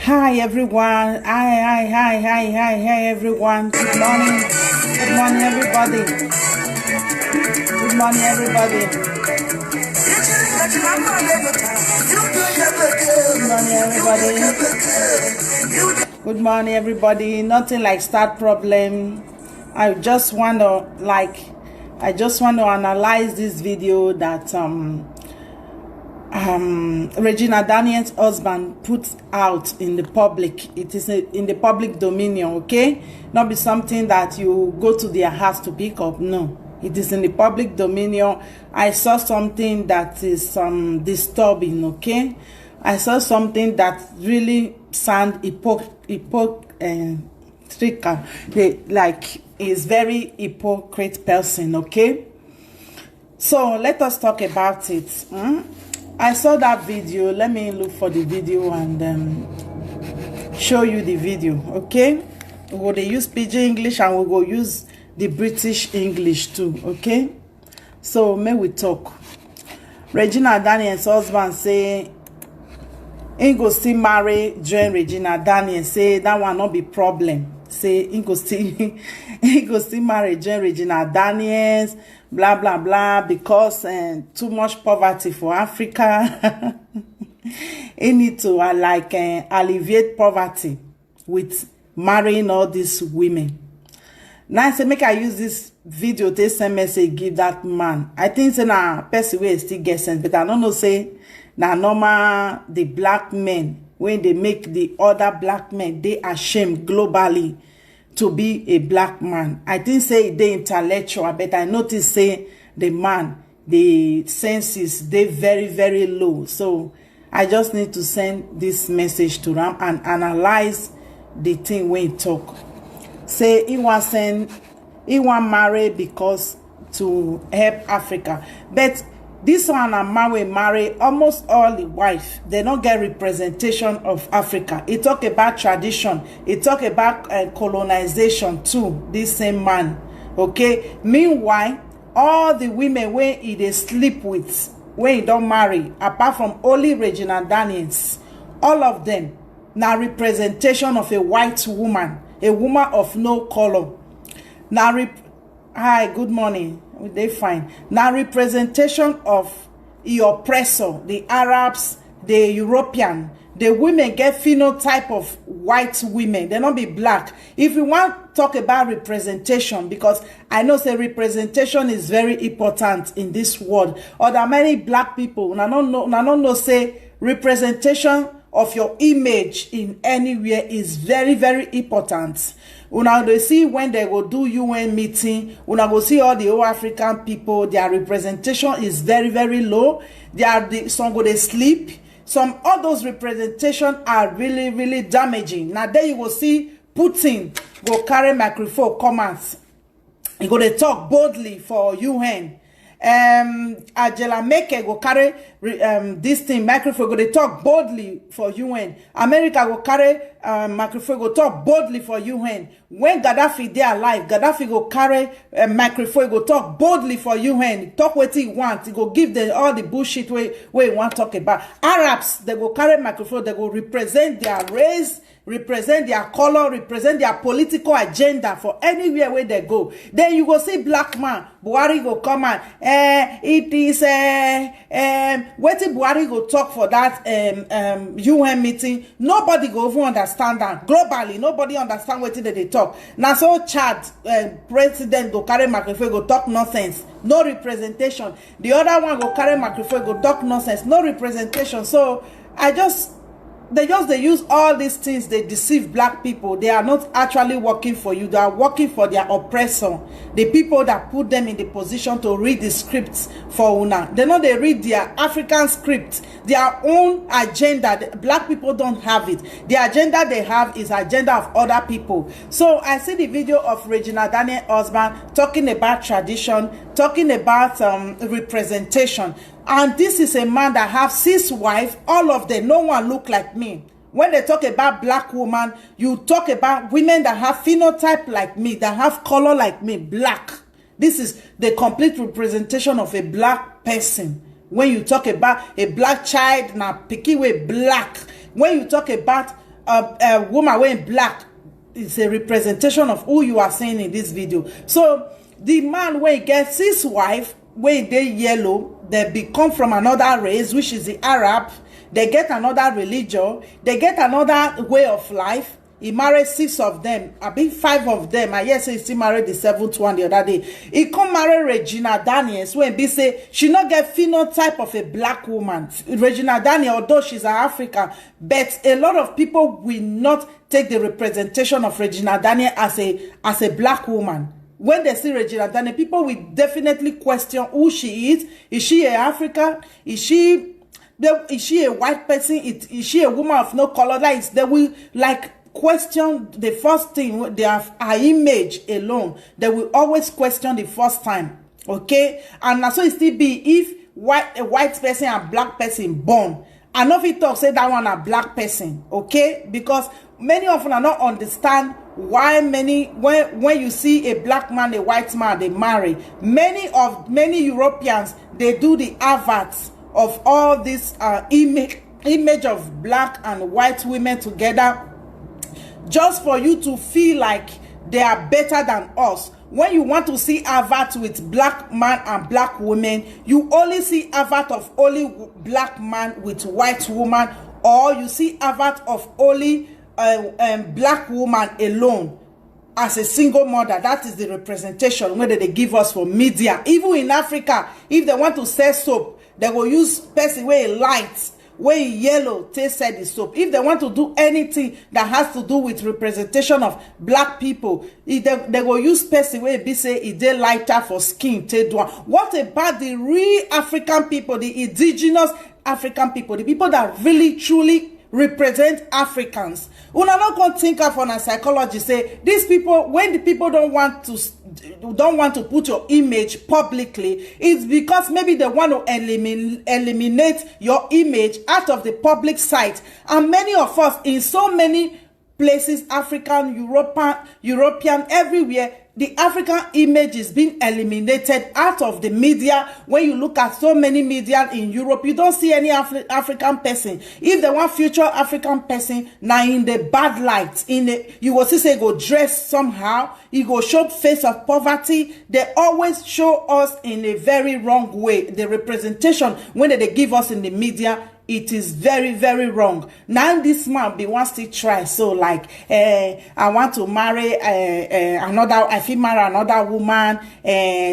Hi everyone. Hi everyone. Good morning. Good morning everybody. Good morning everybody. Good morning everybody. Good morning everybody. Nothing like start problem. I just want to analyze this video that Regina Daniel's husband put out in the public. It is in the public dominion, okay? Not be something that you go to their house to pick up. No, it is in the public dominion. I saw something that is disturbing, okay? I saw something that really sound like is very hypocrite person, okay? So let us talk about it. I saw that video. Let me look for the video and show you the video, okay? We will use Pidgin English and we will use the British English too, okay? So may we talk. Regina Daniel's husband say he go still marry join Regina Daniel. Say that one not be problem. Say he go still marry join Regina Daniels. Blah blah blah, because too much poverty for Africa. He need to alleviate poverty with marrying all these women. Now I say make I use this video to send message give that man. I think say na person wey still get sense, but I don't know say na normal the black men when they make the other black men they ashamed globally to be a black man. I didn't say they intellectual, but I noticed say the man, the senses, they very, very low. So I just need to send this message to them and analyze the thing when he talk. Say he want marry because to help Africa. But this one a man will marry almost all the wife. They don't get representation of Africa. He talk about tradition. He talk about colonization too. This same man, okay. Meanwhile, all the women wey e dey sleep with, wey e don marry, apart from only Regina Daniels, all of them na representation of a white woman, a woman of no color. Na hi, good morning, we dey fine. Na representation of the oppressor, the Arabs, the European. The women get phenotype of white women. They not be black. If you want talk about representation, because I know say representation is very important in this world. Or there are many black people. I don't know say representation of your image in anywhere is very, very important. Una go see when they go do UN meeting, una go see all the whole African people, their representation is very, very low. Some go they sleep. Some of those representations are really, really damaging. Now there you will see Putin go carry microphone comments. He go to talk boldly for UN. Angela Merkel go carry this thing microphone, go to talk boldly for UN. America go carry microphone, go talk boldly for UN. When Gaddafi dey alive, Gaddafi go carry microphone, go talk boldly for UN. Talk what he want. He go give them all the bullshit where he want talk about. Arabs, they go carry microphone, they go represent their race, represent their color, represent their political agenda for anywhere where they go. Then you go see black man, Buhari go come and it is what Buhari go talk for that UN meeting. Nobody go even understand that. Globally, nobody understand what they talk. Now so Chad president go carry microphone, go talk nonsense. No representation. The other one go carry microphone, go talk nonsense. No representation. So they use all these things. They deceive black people. They are not actually working for you. They are working for their oppressor, the people that put them in the position to read the scripts for una. They know they read their African script, their own agenda. Black people don't have it. The agenda they have is agenda of other people. So I see the video of Regina Daniels' husband talking about tradition, talking about representation. And this is a man that have 6 wives, all of them, no one look like me. When they talk about black woman, you talk about women that have phenotype like me, that have color like me, black. This is the complete representation of a black person. When you talk about a black child, now picky way black. When you talk about a woman wearing black, it's a representation of who you are seeing in this video. So the man when he gets 6 wives, when they yellow, they become from another race, which is the Arab. They get another religion. They get another way of life. He married 6 of them. I think 5 of them. I yes, he still married the 7th one the other day. He come marry Regina Daniels when be say she not get phenotype of a black woman. Regina Daniels, although she's an African, but a lot of people will not take the representation of Regina Daniels as a black woman. When they see Regina Daniels, people will definitely question who she is. Is she an African? Is she a white person? Is she a woman of no color? Like they will question the first thing. They have her image alone. They will always question the first time. Okay, and so it still be if a white person and black person born. I know if he talk say that one a black person. Okay, because many of them are not understand why when you see a black man, a white man, they marry. Many Europeans, they do the avatars of all this image of black and white women together, just for you to feel like they are better than us. When you want to see avatars with black man and black women, you only see avatar of only black man with white woman, or you see avatar of only black woman alone as a single mother. That is the representation whether they give us for media. Even in Africa, if they want to sell soap, they will use person where light, where yellow, they sell the soap. If they want to do anything that has to do with representation of black people, they will use person where be say it they lighter for skin. What about the real African people, the indigenous African people, the people that really truly represent Africans? Una not going to think of on a psychology say these people, when the people don't want to put your image publicly, it's because maybe they want to eliminate your image out of the public sight. And many of us in so many places, African, European, everywhere, the African image is being eliminated out of the media. When you look at so many media in Europe, you don't see any African person. If they want future African person, now in the bad light, you will see say go dress somehow, you go show face of poverty. They always show us in a very wrong way. The representation when they give us in the media, it is very, very wrong. Now this man be wants to try. So like, I want to marry another. I feel marry another woman,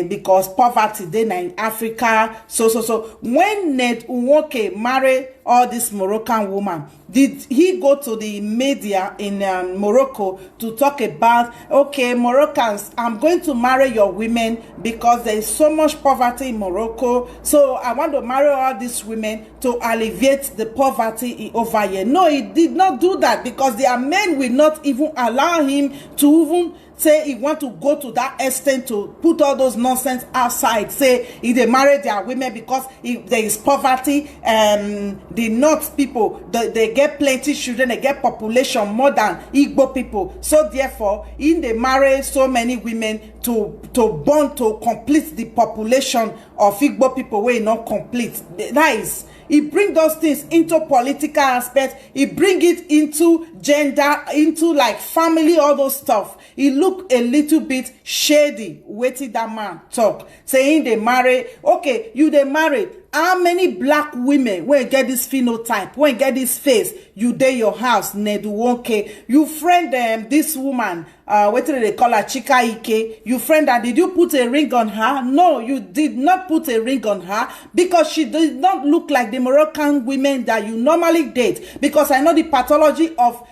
because poverty then in Africa. So when Ned Nwoko marry all this Moroccan woman, did he go to the media in Morocco to talk about, okay, Moroccans, I'm going to marry your women because there is so much poverty in Morocco. So I want to marry all these women to alleviate the poverty over here. No, he did not do that, because their men will not even allow him to even say he want to go to that extent to put all those nonsense outside. Say if they marry their women because if there is poverty, the North people, they get plenty children, they get population more than Igbo people. So therefore, in they marry so many women to bond to complete the population of Igbo people where not complete. That is, he bring those things into political aspect. He bring it into gender, into like family, all those stuff. He look a little bit shady. Waiting that man talk, saying they marry. Okay, you they marry. How many black women when get this phenotype, when get this face, you dey your house, Ned Nwoko, you friend this woman, what do they call her, Chika Ike, you friend her, did you put a ring on her? No, you did not put a ring on her, because she did not look like the Moroccan women that you normally date, because I know the pathology of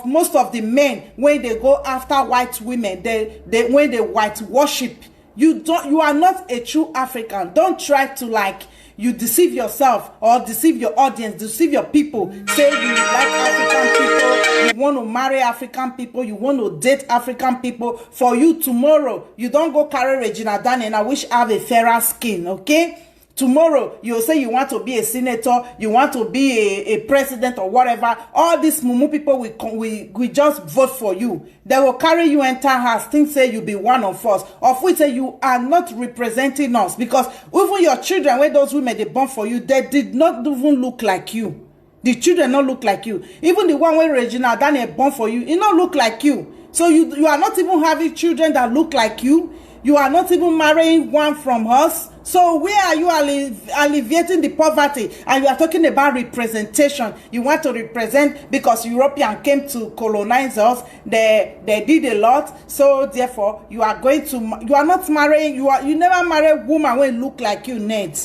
most of the men when they go after white women, when they white worship. You are not a true African. Don't try to like you deceive yourself or deceive your audience, deceive your people. Say you like African people, you want to marry African people, you want to date African people. For you tomorrow, you don't go carry Regina down and I wish I have a fairer skin, okay? Tomorrow, you'll say you want to be a senator, you want to be a president or whatever. All these mumu people we just vote for you. They will carry you enter house, think say you be one of us. Of which say you are not representing us. Because even your children, when those women they born for you, they did not even look like you. The children not look like you. Even the one when Regina Daniel born for you, it not look like you. So you are not even having children that look like you. You are not even marrying one from us. So where are you alleviating the poverty? And you are talking about representation. You want to represent because Europeans came to colonize us. They did a lot. So therefore, you are not marrying. You never marry a woman when look like you, Ned.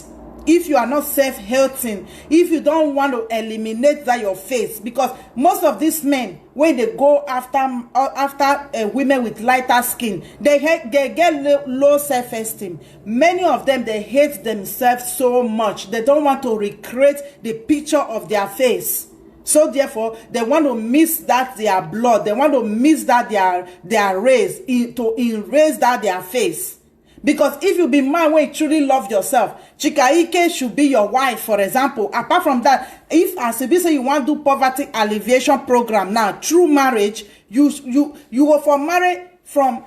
If you are not self-helping, if you don't want to eliminate that your face, because most of these men, when they go after women with lighter skin, they get low self-esteem. Many of them, they hate themselves so much. They don't want to recreate the picture of their face. So therefore, they want to miss that their blood. They want to miss that their race, to erase that their face. Because if you be man when you truly love yourself, Chika Ike should be your wife, for example. Apart from that, if as you say you want to do poverty alleviation program now, through marriage, you go for marry from.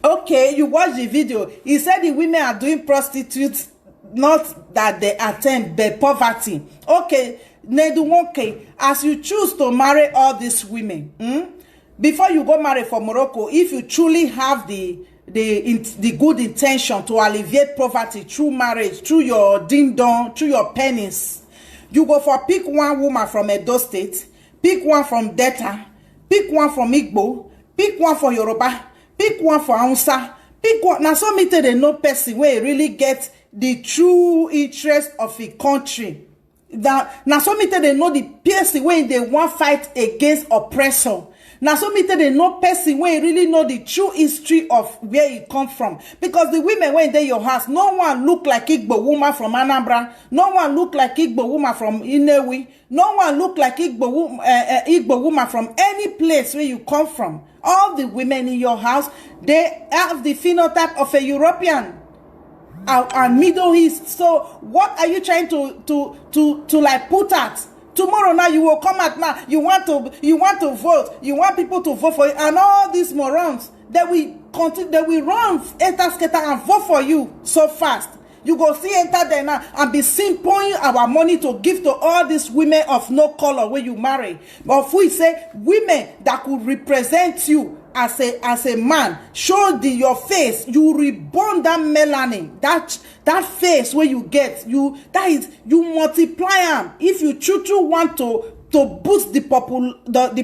Okay, you watch the video. He said the women are doing prostitutes, not that they attempt the poverty. Okay, Ned Nwoko, as you choose to marry all these women, before you go marry for Morocco, if you truly have the good intention to alleviate poverty through marriage, through your ding-dong, through your pennies, you go for pick one woman from Edo State, pick one from Delta, pick one from Igbo, pick one for Yoruba, pick one for Hausa, pick one. Now, so many they know person where really get the true interest of a country. Now so many they know the person when they want fight against oppressor. Now, so they know person when really know the true history of where you come from. Because the women when they your house, no one look like Igbo woman from Anambra. No one look like Igbo woman from Inewi. No one look like Igbo woman from any place where you come from. All the women in your house, they have the phenotype of a European and Middle East. So what are you trying to like put at? Tomorrow now you will come out now. You want to vote. You want people to vote for you, and all these morons that we continue, that we run enter skater and vote for you so fast. You go see enter there now and be seen pouring our money to give to all these women of no color when you marry. But if we say women that could represent you as a man, show your face, you reborn that melanin, that face where you get, you multiply them. If you truly want to boost the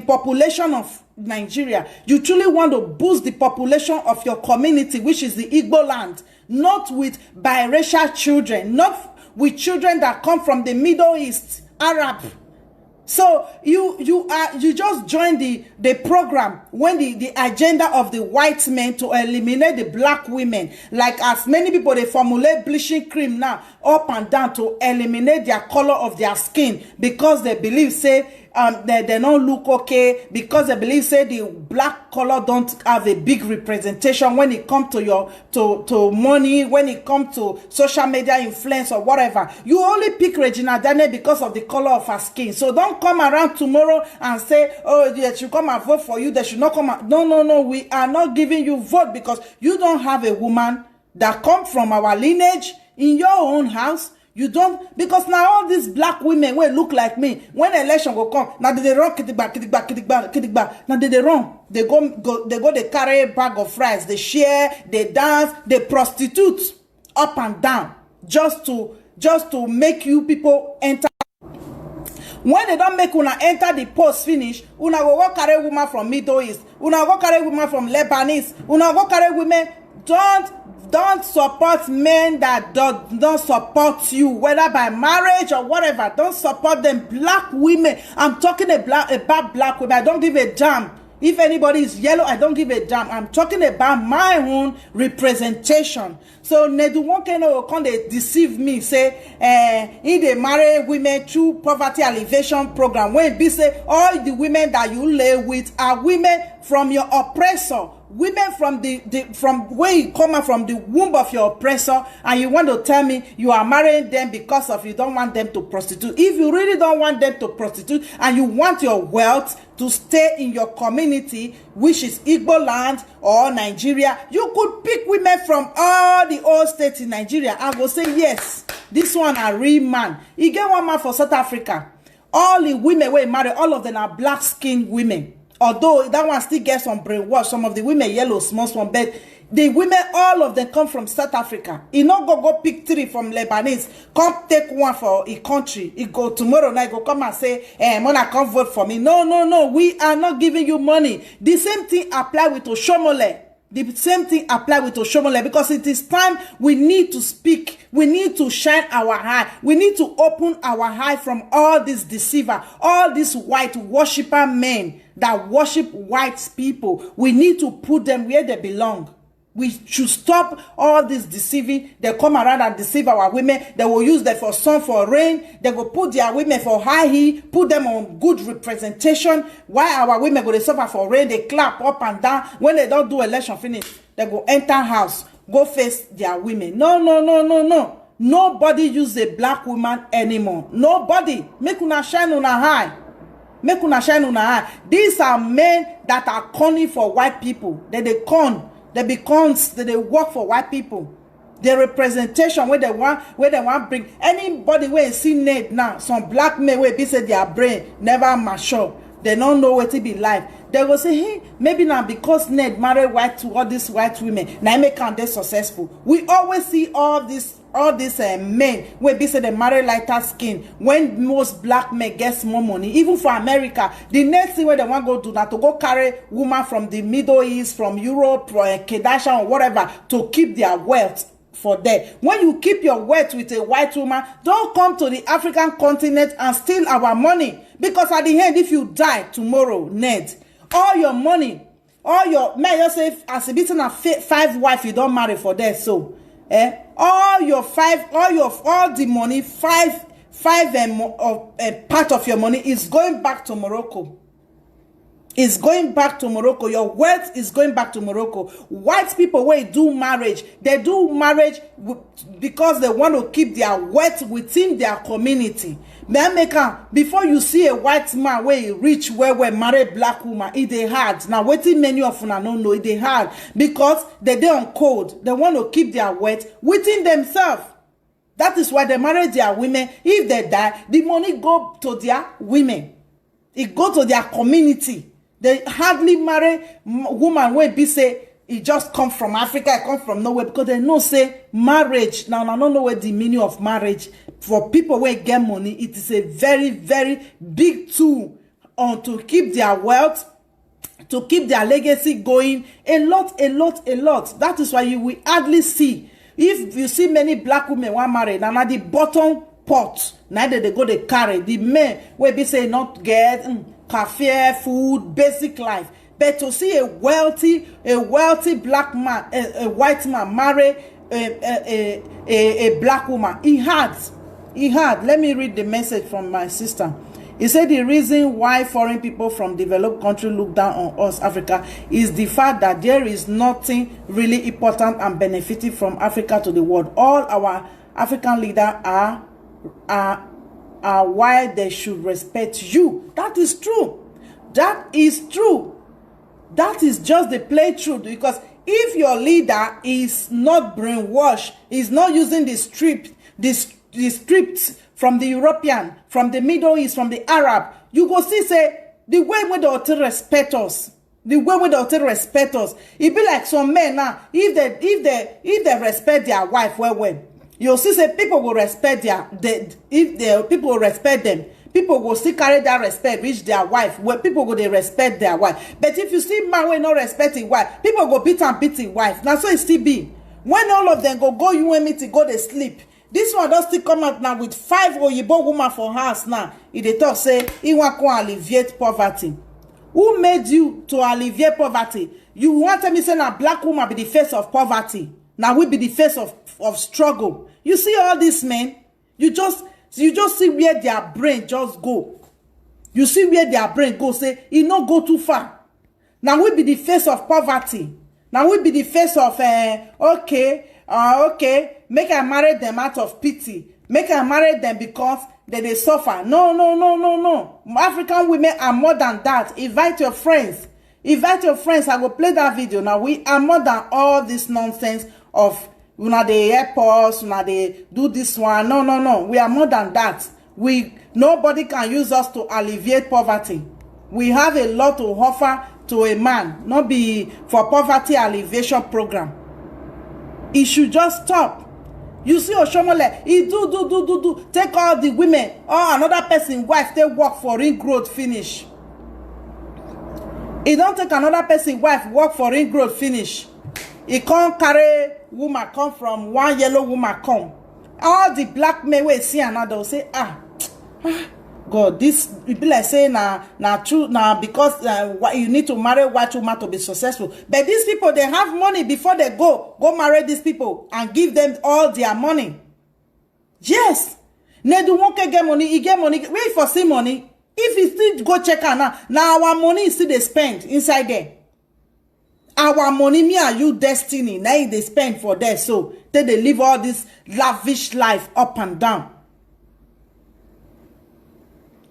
population of Nigeria, you truly want to boost the population of your community, which is the Igbo land, not with biracial children, not with children that come from the Middle East, Arab. So you just join the program when the agenda of the white men to eliminate the black women, like as many people they formulate bleaching cream now up and down to eliminate their color of their skin, because they believe say they don't look okay, because they believe say the black color don't have a big representation when it comes to your to money, when it comes to social media influence or whatever. You only pick Regina because of the color of her skin. So don't come around tomorrow and say, oh, they should come and vote for you, they should not come out. No, we are not giving you vote because you don't have a woman that come from our lineage in your own house. You don't, because now all these black women will look like me. When election will come, now they run kidigba. Now they run. They carry a bag of rice. They share, they dance, they prostitute up and down just to make you people enter. When they don't make una enter the post finish, una go carry woman from Middle East, una go carry woman from Lebanese, una go carry women. Don't support men that don't support you, whether by marriage or whatever. Don't support them. Black women, I'm talking about black women. I don't give a damn if anybody is yellow. I don't give a damn. I'm talking about my own representation. So Ned Nwoko will come they deceive me, say if they marry women through poverty alleviation program, when be say all the women that you lay with are women from your oppressor, women from where you come out from the womb of your oppressor, and you want to tell me you are marrying them because of you don't want them to prostitute. If you really don't want them to prostitute and you want your wealth to stay in your community, which is Igbo land or Nigeria, you could pick women from all the old states in Nigeria. I will say yes, this one a real man. You get one man for South Africa. All the women where marry, all of them are black skinned women. Although that one still gets some brainwash, some of the women yellow, small, but the women, all of them come from South Africa. You not go pick 3 from Lebanese, come take one for a country. You go tomorrow night, go come and say, Mona, come vote for me. No, we are not giving you money. The same thing apply with Oshomole. The same thing apply with Oshomole, because it is time we need to speak. We need to shine our eye. We need to open our eye from all these deceiver, all these white worshiper men that worship white people. We need to put them where they belong. We should stop all this deceiving. They come around and deceive our women. They will use them for sun, for rain. They will put their women for high heel, put them on good representation. Why our women go to suffer for rain? They clap up and down. When they don't do election finish, they go enter house, go face their women. No. Nobody use a black woman anymore. Nobody. Make una shine on a high. Make una shine on a high. These are men that are conning for white people. They con. They work for white people. The representation where they want bring anybody where see Ned now, some black men where be say their brain never mature. They don't know what to be like. They will say, hey, maybe now because Ned married white to all these white women, now make them they successful. We always see all these men where be say they marry lighter skin when most black men get more money. Even for America, the next thing where they want to go do that to go carry woman from the Middle East, from Europe, or Kardashian or whatever to keep their wealth for them. When you keep your wealth with a white woman, don't come to the African continent and steal our money, because at the end, if you die tomorrow, Ned, all your money, all your, may I say, as a bit of 5 wife you don't marry for that, so all the money, part of your money is going back to Morocco. is going back to Morocco. Your wealth is going back to Morocco. White people, when they do marriage, they do marriage because they want to keep their wealth within their community. Before you see a white man where he rich, where we marry black woman, it they hard. Now, waiting many of you don't know, it they hard because they on code. They want to keep their wealth within themselves. That is why they marry their women. If they die, the money go to their women. It go to their community. They hardly marry woman where be say it just come from Africa, it come from nowhere, because they know say marriage. Now I don't know what the meaning of marriage for people where get money. It is a very, very big tool on to keep their wealth, to keep their legacy going. A lot. That is why you will hardly see. If you see many black women who are married, and at the bottom pot, neither they go they carry the men where be say not get cafe, food, basic life. But to see a wealthy black man, a white man marry a black woman, he had. Let me read the message from my sister. He said the reason why foreign people from developed countries look down on us, Africa, is the fact that there is nothing really important and benefiting from Africa to the world. All our African leaders are why they should respect you. That is true. That is true. That is just the plain truth. Because if your leader is not brainwashed, is not using the scripts from the European, from the Middle East, from the Arab, you go see say the way where they ought to respect us. The way where they ought to respect us. It be like some men now, if they respect their wife well. You see, say people will respect people will respect them, people will still carry that respect, reach their wife. Where people go, they respect their wife. But if you see man will not respect his wife, people go beat his wife. Now so it still be. When all of them go you and me to go to sleep. This one does still come out now with 5 Oyibo woman for house now. If they talk say he want to alleviate poverty. Who made you to alleviate poverty? You want to me say a black woman be the face of poverty. Now we be the face of struggle. You see all these men, you just see where their brain just go. You see where their brain go, say, it not go too far. Now we be the face of poverty. Now we be the face of, okay, make I marry them out of pity. Make I marry them because they suffer. No. African women are more than that. Invite your friends. Invite your friends. I will play that video. Now we are more than all this nonsense of they help us, they do this one. No. We are more than that. Nobody can use us to alleviate poverty. We have a lot to offer to a man, not be for poverty alleviation program. It should just stop. You see Oshomole, he do. Take all the women, or another person wife, they work for ring road finish. He don't take another person wife work for ring road finish. He can't carry woman come from one yellow woman come. All the black men will see another will say, God, this it be like saying now true now because you need to marry white woman to be successful. But these people, they have money before they go marry these people and give them all their money. Yes, Ned Nwoko get money, he get money. Wait for see money. If he still go check her now our money is still they spend inside there. Our money, me and you destiny, now they spend for that. So they live all this lavish life up and down.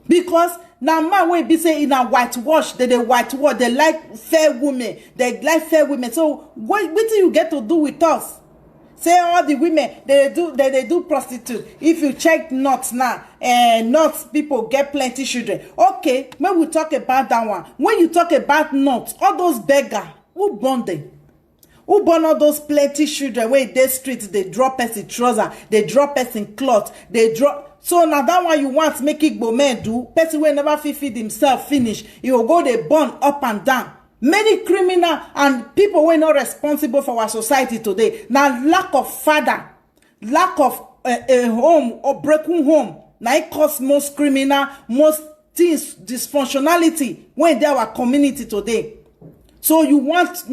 Because now man will be saying in a whitewash, they whitewash, they like fair women, So what do you get to do with us? Say all the women they do prostitute. If you check nuts now, nuts people get plenty children. Okay, when we talk about that one, when you talk about nuts, all those beggars, who born them? Who born all those plenty children where they streets, they drop us in trouser, they drop us in cloth, they drop. So now that one you want make Igbo men do, person will never feed himself finish. He will go they burn up and down. Many criminal and people were not responsible for our society today. Now lack of father, lack of a home or broken home. Now it cause most criminal, most things, dysfunctionality when they our community today. So you want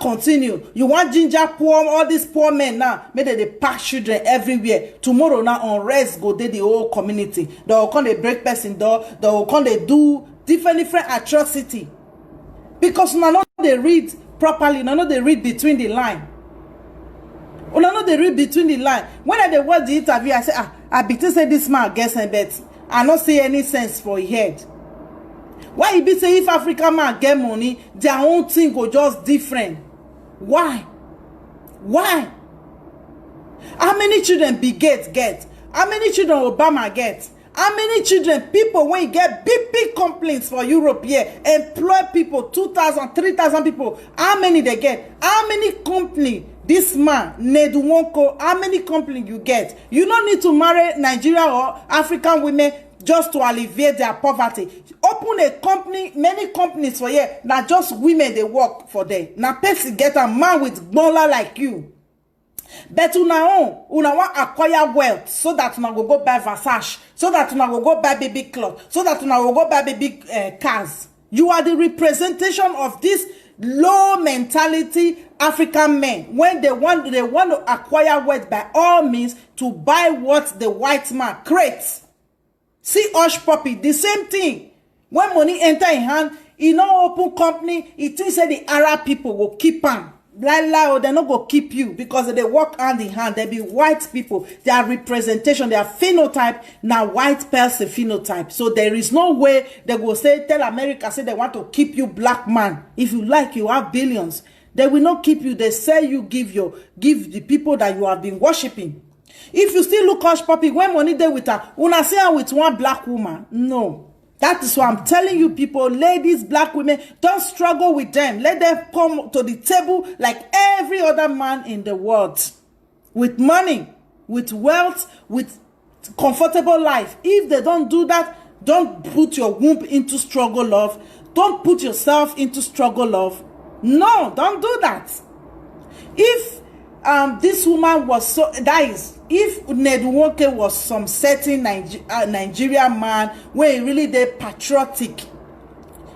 continue. You want ginger poor, all these poor men now. Maybe they pack children everywhere. Tomorrow now unrest go the whole community. They will come they break person door. They will come they do different atrocity. Because una no dey read properly, una no dey read between the line. Una no dey read between the line. When I dey watch the interview, I say, I be to say this man get sense, but I no see any sense for his head. Why e be say if African man get money, their own thing go just different? Why? Why? How many children Bill Gates get? How many children Obama get? How many children people when you get big companies for Europe here employ people 2,000, 3,000 people? How many they get? How many company this man Ned Nwoko? How many company you get? You don't need to marry Nigeria or African women just to alleviate their poverty. Open a company, many companies for here. Now just women they work for them. Now person get a man with gbola like you. But una want acquire wealth so that una go buy Versace, so that una go buy baby clothes, so that una go buy baby cars. You are the representation of this low mentality African men. When they want to acquire wealth by all means to buy what the white man creates. See Hush Puppy, the same thing. When money enter in hand, he no open company, he thinks that the Arab people will keep him. Like, they're not going to keep you because they work hand in hand. They be white people. Their representation, their phenotype, now white person phenotype. So there is no way they will say, tell America, say they want to keep you black man. If you like, you have billions. They will not keep you. They say you give the people that you have been worshiping. If you still look Hush Puppy, when money there with her, una see her with one black woman. No. That is why I'm telling you people, ladies, black women, don't struggle with them. Let them come to the table like every other man in the world. With money, with wealth, with comfortable life. If they don't do that, don't put your womb into struggle love. Don't put yourself into struggle love. No, don't do that. If this woman was so, that is, if Ned Nwoko was some certain Nigerian man where he really dey patriotic,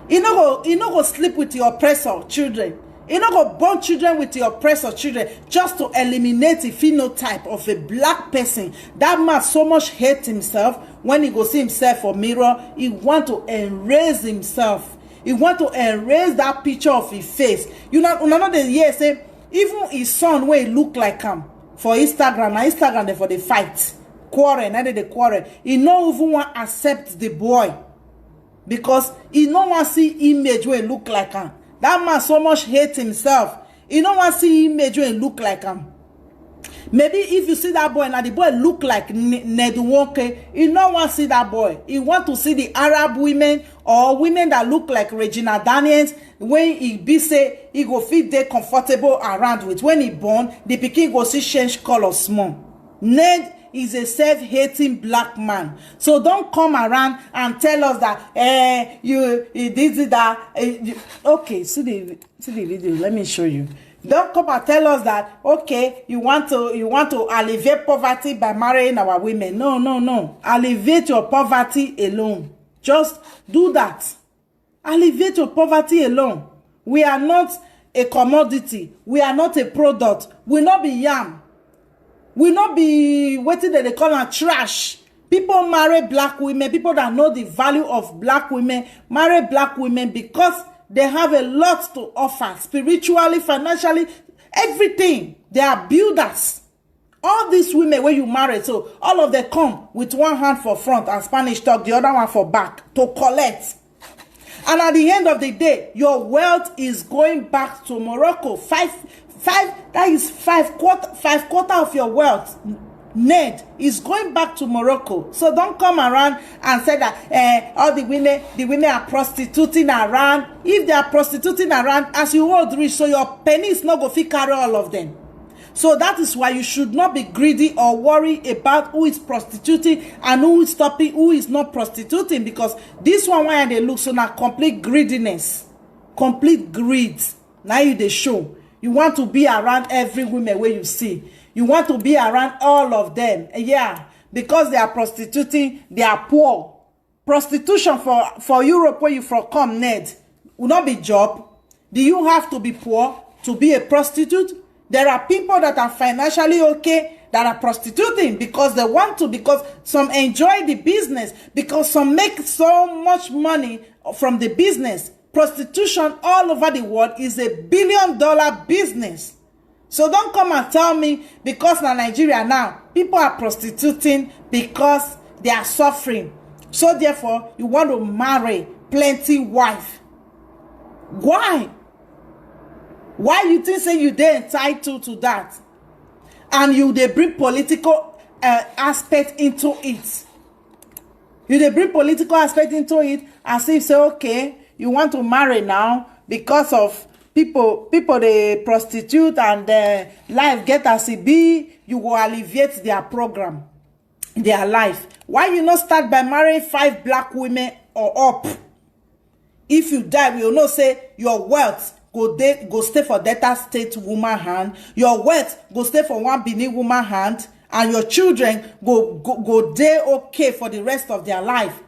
he no go sleep with your oppressor children. He no go born children with your oppressor children just to eliminate the phenotype of a black person. That man so much hate himself. When he go see himself for mirror, he want to erase himself. He want to erase that picture of his face. You know the year say even his son wey look like him. For Instagram, they for the fight, quarrel, now they quarrel. He no even want accept the boy because he no want see image where he look like him. That man so much hate himself. He no want see image where he look like him. Maybe if you see that boy now, the boy look like Ned Nwoko, he no want see that boy. He want to see the Arab women or women that look like Regina Daniels. When he be say he go fit dey comfortable around with. When he born, the pikin go see change color small. Ned is a self-hating black man. So don't come around and tell us that you did that. Okay, see the video. Let me show you. Don't come and tell us that okay, you want to alleviate poverty by marrying our women. No. Alleviate your poverty alone. Just do that. Alleviate your poverty alone. We are not a commodity. We are not a product. We not be yam. We not be waiting that they call them trash. People marry black women. People that know the value of black women marry black women because they have a lot to offer. Spiritually, financially, everything. They are builders. All these women where you marry, so all of them come with one hand for front and Spanish talk, the other one for back to collect. And at the end of the day, your wealth is going back to Morocco. That is five quarter of your wealth. Ned is going back to Morocco. So don't come around and say that all the women are prostituting around. If they are prostituting around, as you hold rich, so your penny is not going to carry all of them. So that is why you should not be greedy or worry about who is prostituting and who is stopping, who is not prostituting, because this one why they look so now complete greediness, complete greed. Now you they show you want to be around every woman where you see. You want to be around all of them. Yeah, because they are prostituting, they are poor. Prostitution for Europe where you from come, Ned, will not be job. Do you have to be poor to be a prostitute? There are people that are financially okay that are prostituting because they want to, because some enjoy the business, because some make so much money from the business. prostitution all over the world is a billion-dollar business. So don't come and tell me because in Nigeria now, people are prostituting because they are suffering. So therefore, you want to marry plenty wife. Why? Why you think say you dey entitled to that? And you they bring political aspect into it. You they bring political aspect into it as if say, okay, you want to marry now because of people they prostitute and life get as it be, you will alleviate their program, their life. Why you not start by marrying 5 black women or up? If you die, we will not say your wealth go stay for Delta State woman hand, your wealth go stay for one Benin woman hand, and your children go day okay for the rest of their life.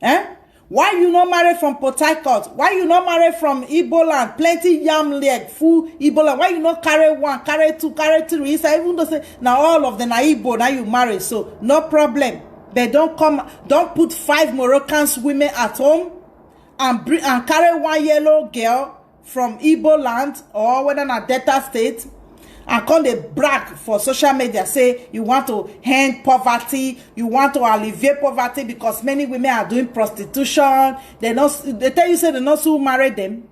Eh? Why you not marry from Port Harcourt? Why you not marry from Igbo land? Plenty yam leg, full Igbo land. Why you not carry 1, carry 2, carry 3? Even though say now all of them are Igbo, now you marry, so no problem. They don't put 5 Moroccan women at home and carry 1 yellow girl from Igbo land or whether not Delta State and come they brag for social media, say you want to end poverty, you want to alleviate poverty because many women are doing prostitution. They tell you say they not still marry them.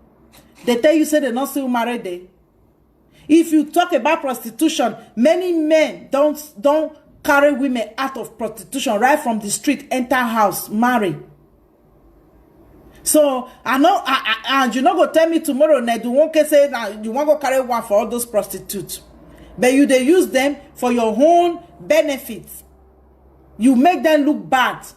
They tell you say they not still marry them. If you talk about prostitution, many men don't carry women out of prostitution right from the street, enter house, marry. So I know, and you not go tell me tomorrow, Ned Nwoko say now you want to carry 1 for all those prostitutes, but you they use them for your own benefits. You make them look bad,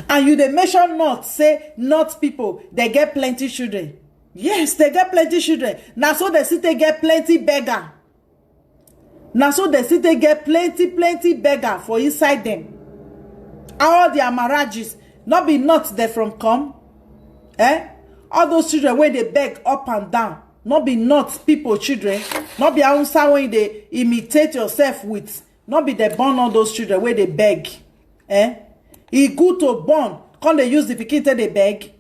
and you they mention not say not people they get plenty children. Yes, they get plenty children. Now so they see they get plenty beggar. Now so they see they get plenty beggar for inside them. All their marriages. Not be nuts there from come. All those children where they beg up and down. Not be nuts people children. Not be outside when they imitate yourself with. Not be they born all those children where they beg. It good to born. Can't they use the pikin till they beg?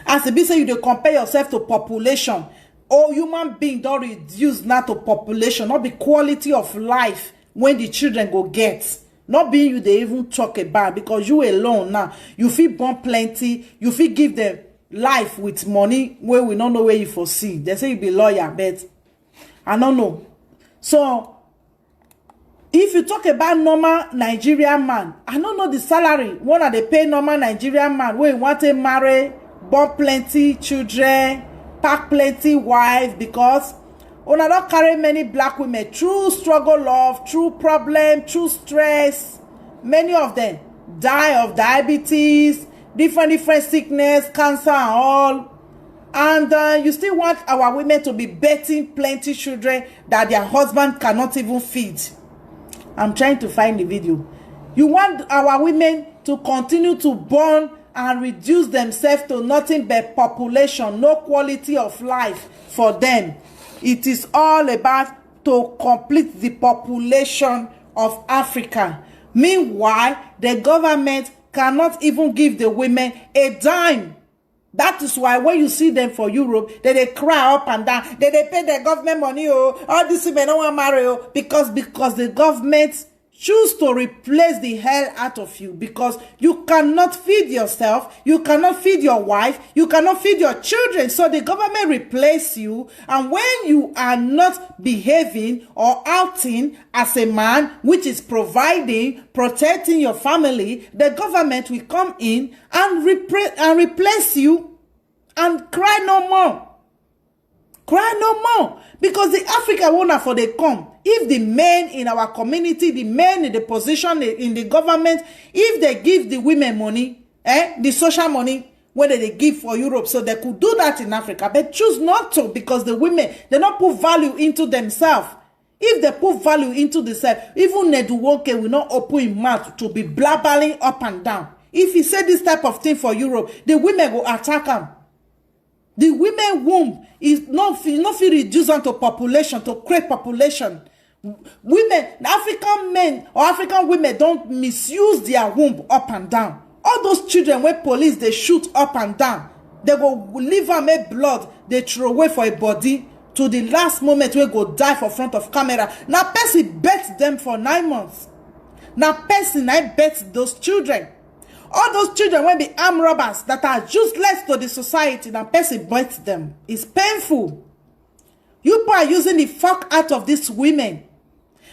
As it be say you they compare yourself to population. Oh, human being don't reduce now to population. Not the quality of life when the children go get. Not being you they even talk about because you alone now. You feel born plenty. You feel give them life with money where we don't know where you foresee. They say you be lawyer, but I don't know. So if you talk about normal Nigerian man, I don't know the salary. One of they pay normal Nigerian man where you want to marry, born plenty children, pack plenty wife because una don't carry many black women through struggle love, through problem, through stress. Many of them die of diabetes, different sickness, cancer and all. And you still want our women to be betting plenty children that their husband cannot even feed. I'm trying to find the video. You want our women to continue to born and reduce themselves to nothing but population, no quality of life for them. It is all about to complete the population of Africa. Meanwhile, the government cannot even give the women a dime. That is why when you see them for Europe, they cry up and down. They pay the government money. Oh, all these women don't want to marry. Oh, because the government choose to replace the hell out of you because you cannot feed yourself, you cannot feed your wife, you cannot feed your children. So the government replace you, and when you are not behaving or acting as a man which is providing, protecting your family, the government will come in and replace you and cry no more. Cry no more. Because the African owner for they come. If the men in our community, the men in the position in the government, if they give the women money, the social money, whether they give for Europe, so they could do that in Africa, but choose not to because the women, they not put value into themselves. If they put value into themselves, even Ned Nwoko will not open his mouth to be blabbering up and down. If he said this type of thing for Europe, the women will attack him. The women womb is not feel reduced onto population, to create population. Women, African men or African women don't misuse their womb up and down. All those children where police they shoot up and down, they go leave and make blood, they throw away for a body to the last moment we go die for front of camera. Now person bet them for 9 months. Now person I bet those children. All those children will be armed robbers that are useless to the society. Now person bet them. It's painful. You are using the fuck out of these women.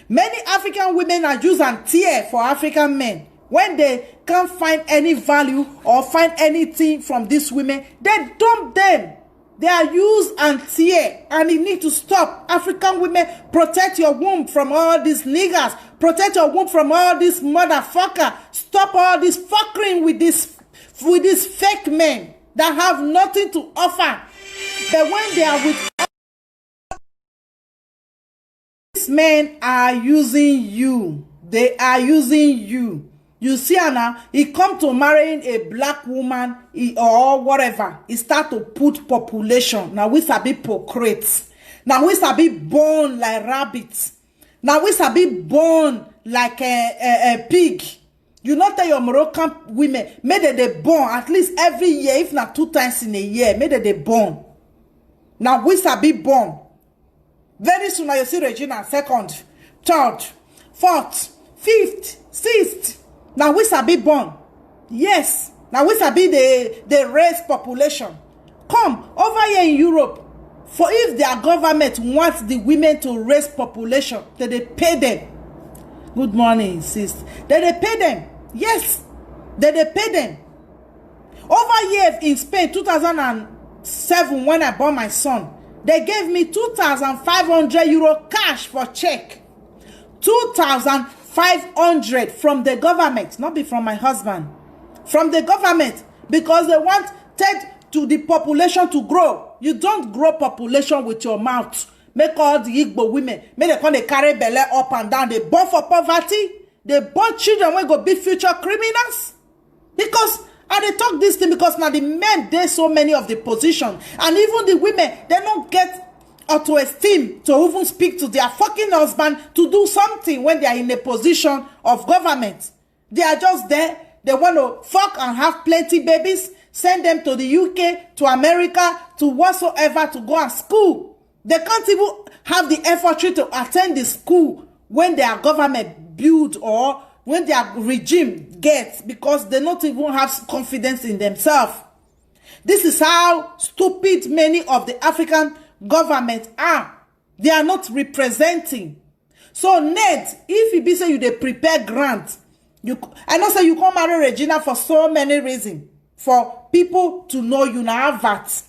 Many African women are used and tear for African men. When they can't find any value or find anything from these women, they dump them. They are used and tear, and it need to stop. African women, protect your womb from all these niggas. Protect your womb from all these motherfucker. Stop all this fucking with these fake men that have nothing to offer. But when they are with these men are using you. They are using you. You see now, he come to marrying a black woman or whatever. He start to put population. Now we sabi procreate. Now we sabi born like rabbits. Now we sabi born like a pig. You not tell your Moroccan women, maybe they born at least every year, if not 2 times in a year, maybe they born. Now we sabi born. Very soon now you see Regina 2nd, 3rd, 4th, 5th, 6th. Now we sabi born. Yes. Now we sabi the raise population. Come over here in Europe. For if their government wants the women to raise population, then they pay them. Good morning, sis. Then they pay them. Yes. Then they pay them. Over here in Spain, 2007, when I born my son, they gave me 2,500 euro cash for check. 2,500 from the government, not be from my husband, from the government, because they wanted to the population to grow. You don't grow population with your mouth. Make all the Igbo women, make they come they carry belly up and down. They born for poverty. They born children when go be future criminals. Because and they talk this thing because now the men there's so many of the position, and even the women they don't get auto-esteem to even speak to their fucking husband to do something when they are in a position of government. They are just there. They want to fuck and have plenty babies, send them to the UK, to America, to whatsoever, to go to school. They can't even have the effort to attend the school when their government build or when their regime gets, because they not even have confidence in themselves. This is how stupid many of the African government are. They are not representing. So Ned, if you be say you they prepare grant, I know say you come marry Regina for so many reasons. For people to know you now have that.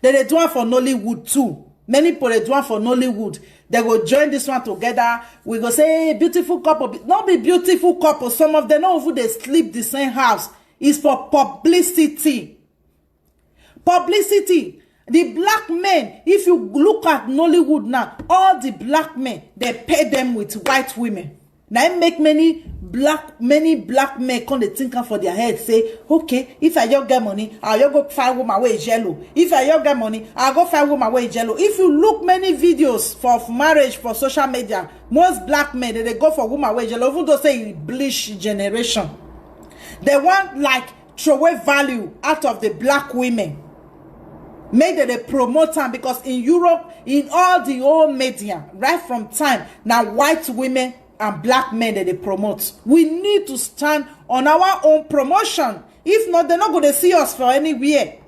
They do it for Nollywood too. Many people they do it for Nollywood. They go join this one together. We go say, hey, beautiful couple. Not be beautiful couple. Some of them know who they sleep the same house. It's for publicity. Publicity. The black men, if you look at Nollywood now, all the black men, they pay them with white women. Now it make many black men come they think for their head, say, okay, if I just get money, I'll just go find woman where is yellow. If I just get money, I'll go find woman where is yellow. If you look many videos for marriage for social media, most black men they go for woman where is yellow, even though say bleach generation. They want like throw away value out of the black women. Make that they promote them, because in Europe, in all the old media, right from time, now white women and black men that they promote. We need to stand on our own promotion. If not, they're not going to see us for anywhere.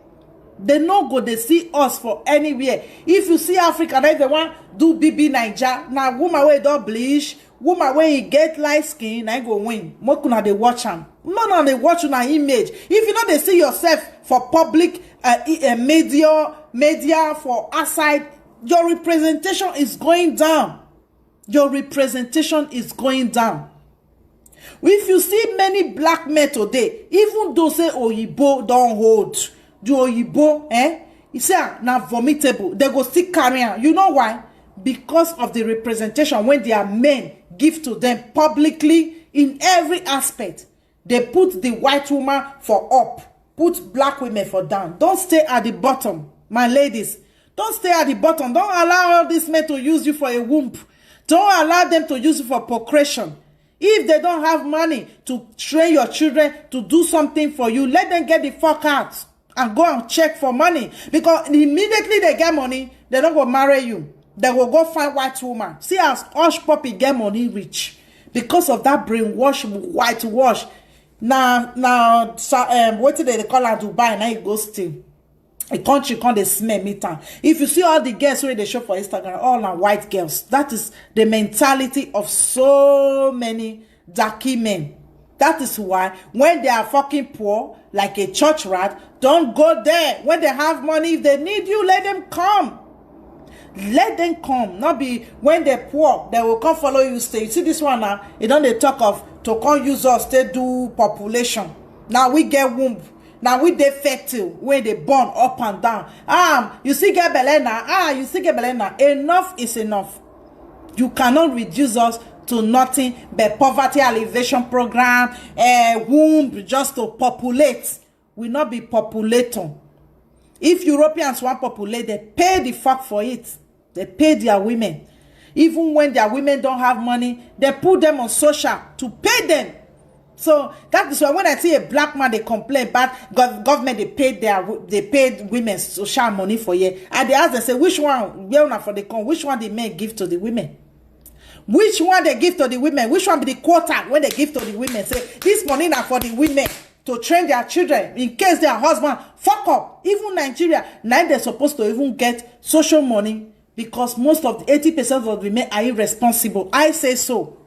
They're not going to see us for anywhere. If you see Africa, they want do BB Niger. Now, woman where don't bleach, woman where you get light skin, I go win. More can they watch them? No, they watch on an image. If you know they see yourself for public media for outside, your representation is going down. Your representation is going down. If you see many black men today, even though say Oyibo don't hold, the Oyibo, you say now vomitable, they go still carry on. You know why? Because of the representation when their men give to them publicly in every aspect. They put the white woman for up, put black women for down. Don't stay at the bottom, my ladies. Don't stay at the bottom. Don't allow all these men to use you for a womb. Don't allow them to use you for procreation. If they don't have money to train your children to do something for you, let them get the fuck out and go and check for money. Because immediately they get money, they don't go marry you. They will go find white woman. See as Hush Puppy get money rich. Because of that brainwash, whitewash. Now, what did they call her Dubai? Now it goes still. A country called the smell meter. If you see all the girls where they show for Instagram, all are white girls. That is the mentality of so many darky men. That is why when they are fucking poor, like a church rat, don't go there. When they have money, if they need you, let them come. Let them come. Not be when they're poor, they will come follow you stay. You see this one now, it don't they talk of to come use us, they do population. Now we get womb. Now we dey fertile when they born up and down. You see get belena. You see get belena. Enough is enough. You cannot reduce us to nothing but poverty alleviation program, womb just to populate. We not be populator. If Europeans want populate, they pay the fuck for it. They pay their women. Even when their women don't have money, they put them on social to pay them. So that is why when I see a black man, they complain about government, they paid women social money for year. And they ask, they say, which one, which one the men give to the women? Which one they give to the women? Which one be the quota when they give to the women? Say, this money now for the women to train their children in case their husband fuck up. Even Nigeria, now they're supposed to even get social money because most of the 80% of the women are irresponsible. I say so.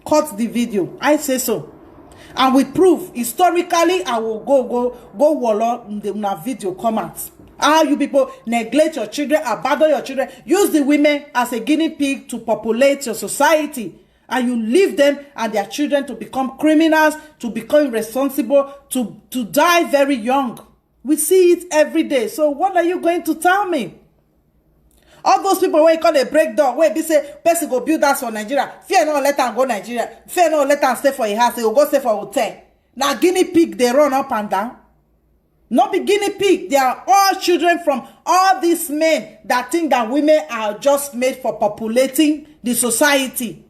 Cut the video. I say so. And with proof, historically, I will go wallow in the video comments. How you people neglect your children, abandon your children, use the women as a guinea pig to populate your society. And you leave them and their children to become criminals, to become irresponsible, to die very young. We see it every day. So what are you going to tell me? All those people where you call a breakdown, where they say, person go build house for Nigeria. Fear no let them go Nigeria. Fear no let them stay for a house. They will go stay for a hotel. Now guinea pig, they run up and down. Not be guinea pig. They are all children from all these men that think that women are just made for populating the society.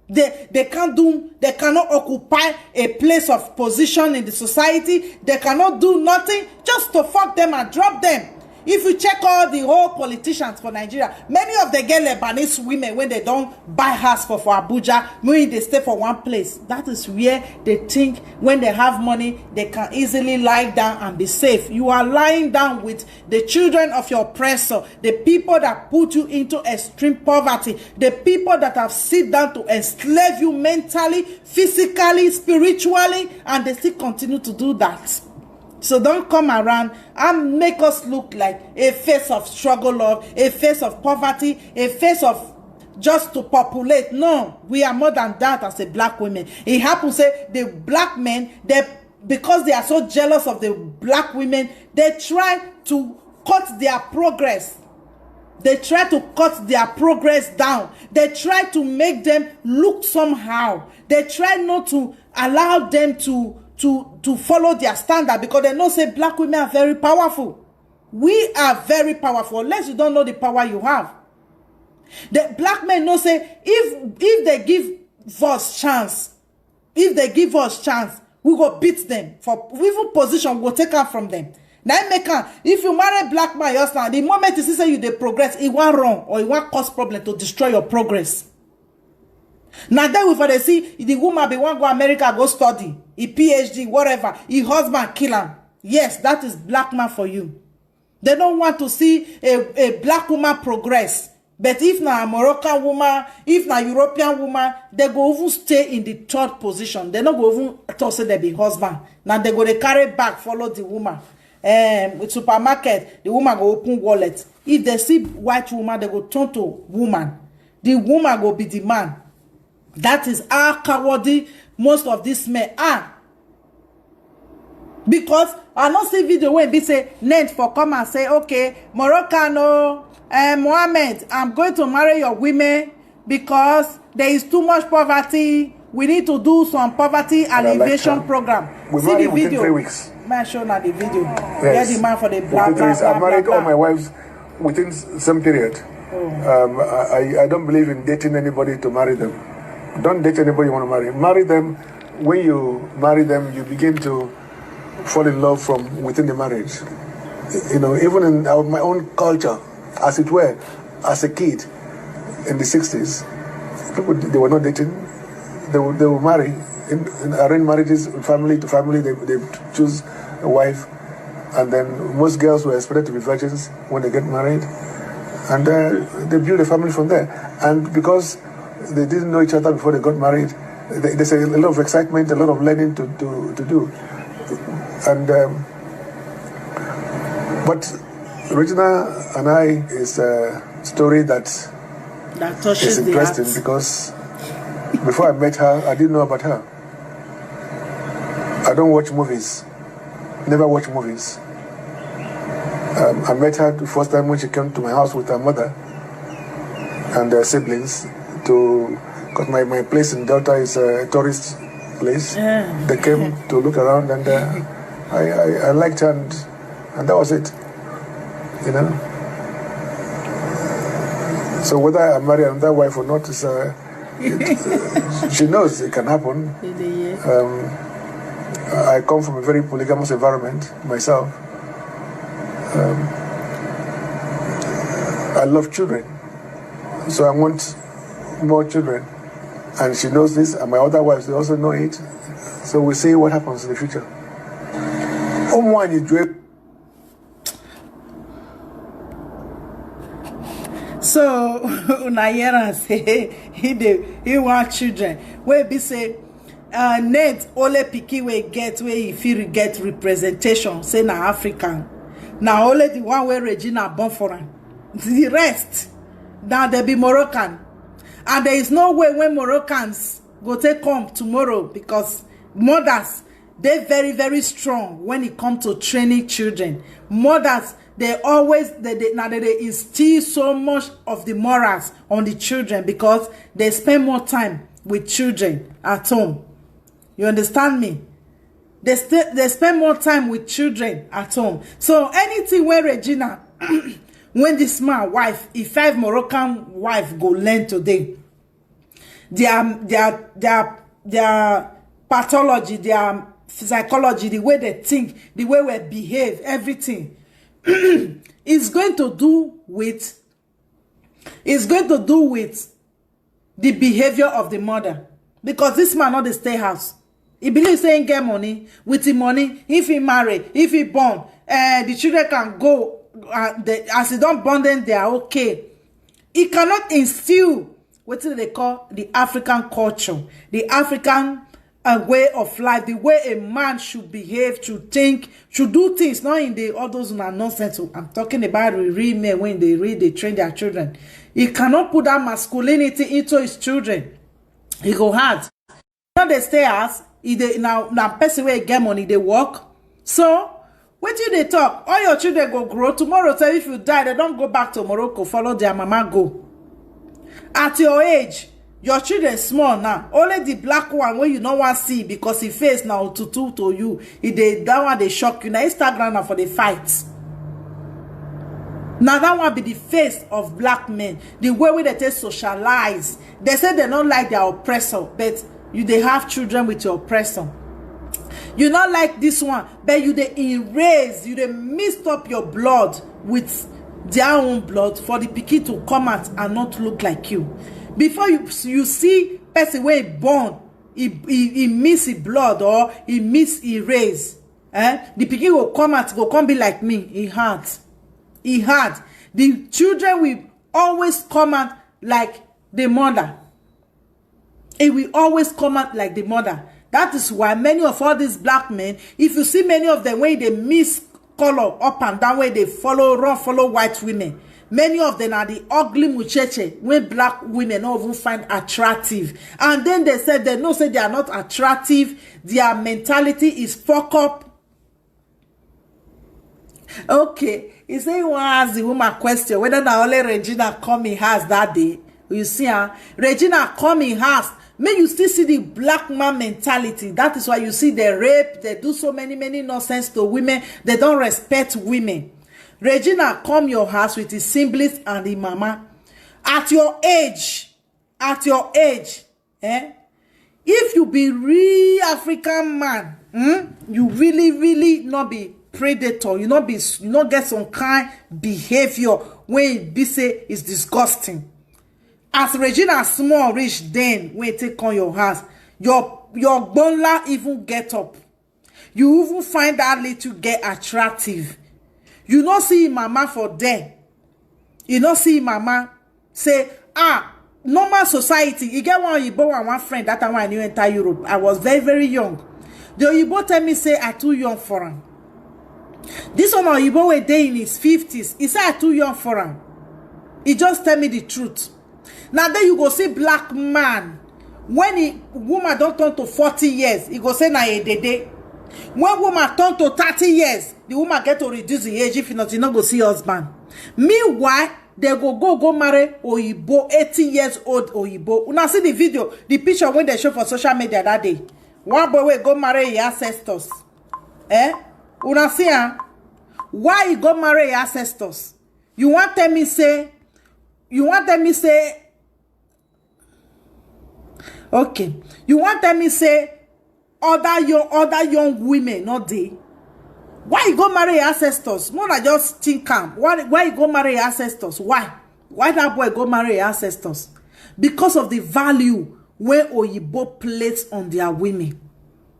They cannot occupy a place of position in the society. They cannot do nothing just to fuck them and drop them. If you check all the whole politicians for Nigeria, many of them get Lebanese women when they don't buy house for Abuja, when they stay for one place. That is where they think when they have money, they can easily lie down and be safe. You are lying down with the children of your oppressor, the people that put you into extreme poverty, the people that have sit down to enslave you mentally, physically, spiritually, and they still continue to do that. So don't come around and make us look like a face of struggle, a face of poverty, a face of just to populate. No, we are more than that as a black women. It happens say the black men, because they are so jealous of the black women, they try to cut their progress. They try to cut their progress down. They try to make them look somehow. They try not to allow them to follow their standard because they know say black women are very powerful. We are very powerful unless you don't know the power you have. The black men know say if they give us chance, we go beat them. For even position, we'll take out from them. Now if you marry black man, the moment you see say you they progress, it won't wrong or it won't cause problem to destroy your progress. Now then we for they see the woman be want go America go study, a PhD, whatever, his husband kill him. Yes, that is black man for you. They don't want to see a black woman progress. But if na a Moroccan woman, if na European woman, they go even stay in the third position. They not go even talk say they be husband. Now they go they carry back, follow the woman. With supermarket, the woman go open wallet. If they see white woman, they go turn to woman. The woman go be the man. That is how cowardly most of these men are. Because I don't see video when they say Ned for come and say, okay, Moroccan, Mohammed, I'm going to marry your women because there is too much poverty. We need to do some poverty alleviation program. We see married the video. Within 3 weeks. Man, show now the video. Yes. Get the man for the blah, blah, blah, I married blah, all blah. my wives within some period. I don't believe in dating anybody to marry them. Don't date anybody you want to marry. Marry them. When you marry them, you begin to fall in love from within the marriage. You know, even in my own culture, as it were, as a kid in the 60s, people, they were not dating. They will marry. In arranged marriages, family to family, they choose a wife. And then most girls were expected to be virgins when they get married. And they build a family from there. And because they didn't know each other before they got married, there's a lot of excitement, a lot of learning to do. And but Regina and I is a story that is interesting because before I met her, I didn't know about her. I don't watch movies. Never watch movies. I met her the first time when she came to my house with her mother and her siblings because my place in Delta is a tourist place. They came to look around and I liked her and that was it. You know. So whether I marry another wife or not is she knows it can happen. I come from a very polygamous environment myself. I love children, so I want more children, and she knows this, and my other wives, they also know it. So we'll see what happens in the future. So Unayera say he want children. Where be say Ned only picky way get where if he get representation, say na African. Now only the one where Regina born for him. The rest, now they be Moroccan. And there is no way when Moroccans go take come tomorrow because mothers, they're very, very strong when it comes to training children. Mothers, they always, they instill so much of the morals on the children because they spend more time with children at home. You understand me? They spend more time with children at home. So anything where Regina, when this man wife, if 5 Moroccan wife go learn today, their pathology, their psychology, the way they think, the way we behave, everything is going to do with the behavior of the mother. Because this man not the stay house. He believes saying get money. With the money, if he marry, if he born, the children can go. As he don't born them, they are okay. He cannot instill what they call the African culture, the African way of life, the way a man should behave, should think, should do things, not in the all those nonsense. I'm talking about the real men when they train their children. He cannot put that masculinity into his children. He go hard. Now they stay as now person where get money, they work. So what do they talk? All your children go grow. Tomorrow, say if you die, they don't go back to Morocco, follow their mama go. At your age, your children small now. Only the black one where you don't want to see because he face now to you. That one they shock you. Now Instagram now for the fights. Now that one be the face of black men. The way they take socialize. They say they don't like their oppressor, but they have children with your oppressor. You not like this one, but you they erase, you they mixed up your blood with their own blood for the pikin to come out and not look like you. Before you see person where he born, he miss his blood or he miss erase. The pikin will come out, go come be like me. He hard. The children will always come out like the mother. It will always come out like the mother. That is why many of all these black men, if you see many of them when they miss color up and down, where they follow white women, many of them are the ugly mucheche when black women don't even find attractive. And then they said they say they are not attractive. Their mentality is fuck up. Okay, he say he want to ask the woman question whether na only Regina come in house that day. You see, Regina come in house. May you still see the black man mentality. That is why you see they rape, they do so many nonsense to women. They don't respect women. Regina come your house with his siblings and the mama. At your age, If you be real African man, you really not be predator, you not get some kind behavior when it be say is disgusting. As Regina small reach then when it take on your house, your bonla even get up. You even find that little get attractive. You not see mama for there. You not see mama say, normal society. You get one Igbo and one friend that time when I knew enter Europe. I was very young. The Igbo tell me say I too young for him. This one Igbo way day in his 50s. He say I too young for him. He just tell me the truth. Now then you go see black man. When woman don't turn to 40 years, he go say na a day. When woman turn to 30 years, the woman get to reduce the age. If not, you not go see husband. Meanwhile, they go marry Oyibo, 80 years old Oyibo. Una see the video, the picture when they show for social media that day. One boy will go marry his ancestors. Una see why he go marry his ancestors? You want them me say, okay. You want them me say other young women, not they. Why you go marry your ancestors? More than just think calm. Why you go marry your ancestors? Why? Why that boy go marry your ancestors? Because of the value where Oyibo place on their women.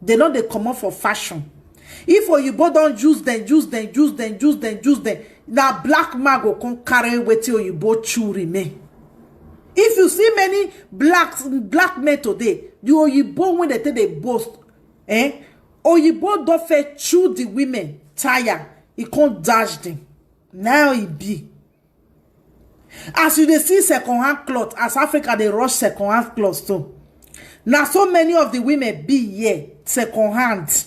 They know they come up for fashion. If Oyibo don't use them, now black man go come carry with Oyibo chew remain. If you see many black men today, the Oyibo when they boast, Oyibo don't fair chew the women tire. He can't dash them. Now he be. As you see second-hand clothes, as Africa they rush second-hand clothes too. Now so many of the women be here second-hand.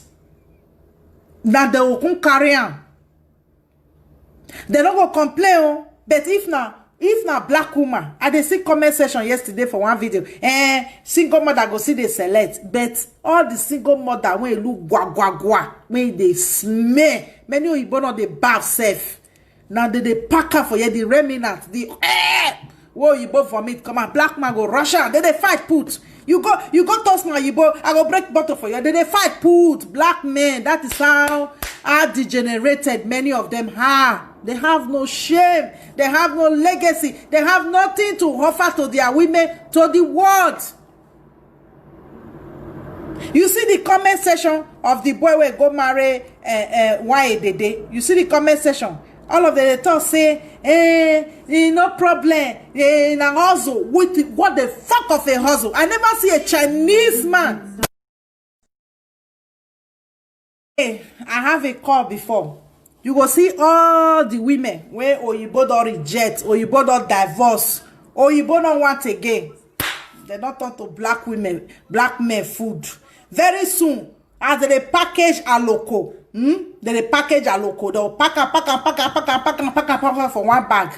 Now they will come carry on. They don't go complain, but if na black woman, I dey see comment section yesterday for one video. Single mother go see they select, but all the single mother when you look gwa when they smell, many Oyibo not they bath safe. Now they pack her for you the remnant, the whoa Oyibo vomit come on, black man go rush on, they fight put. You go toss my Oyibo, I go break bottle for you. They fight put black men. That is how degenerated many of them are. They have no shame. They have no legacy. They have nothing to offer to their women, to the world. You see the comment section of the boy where go marry Dede. You see the comment section. All of them talk say, no problem. Na hustle. What the fuck of a hustle? I never see a Chinese man. I have a call before. You go see all the women where Oyibo don't reject, Oyibo don't divorce, Oyibo don't want again. They don't turn to black women, black men food. Very soon, as they package a loco, they package a loco. They'll pack for one bag.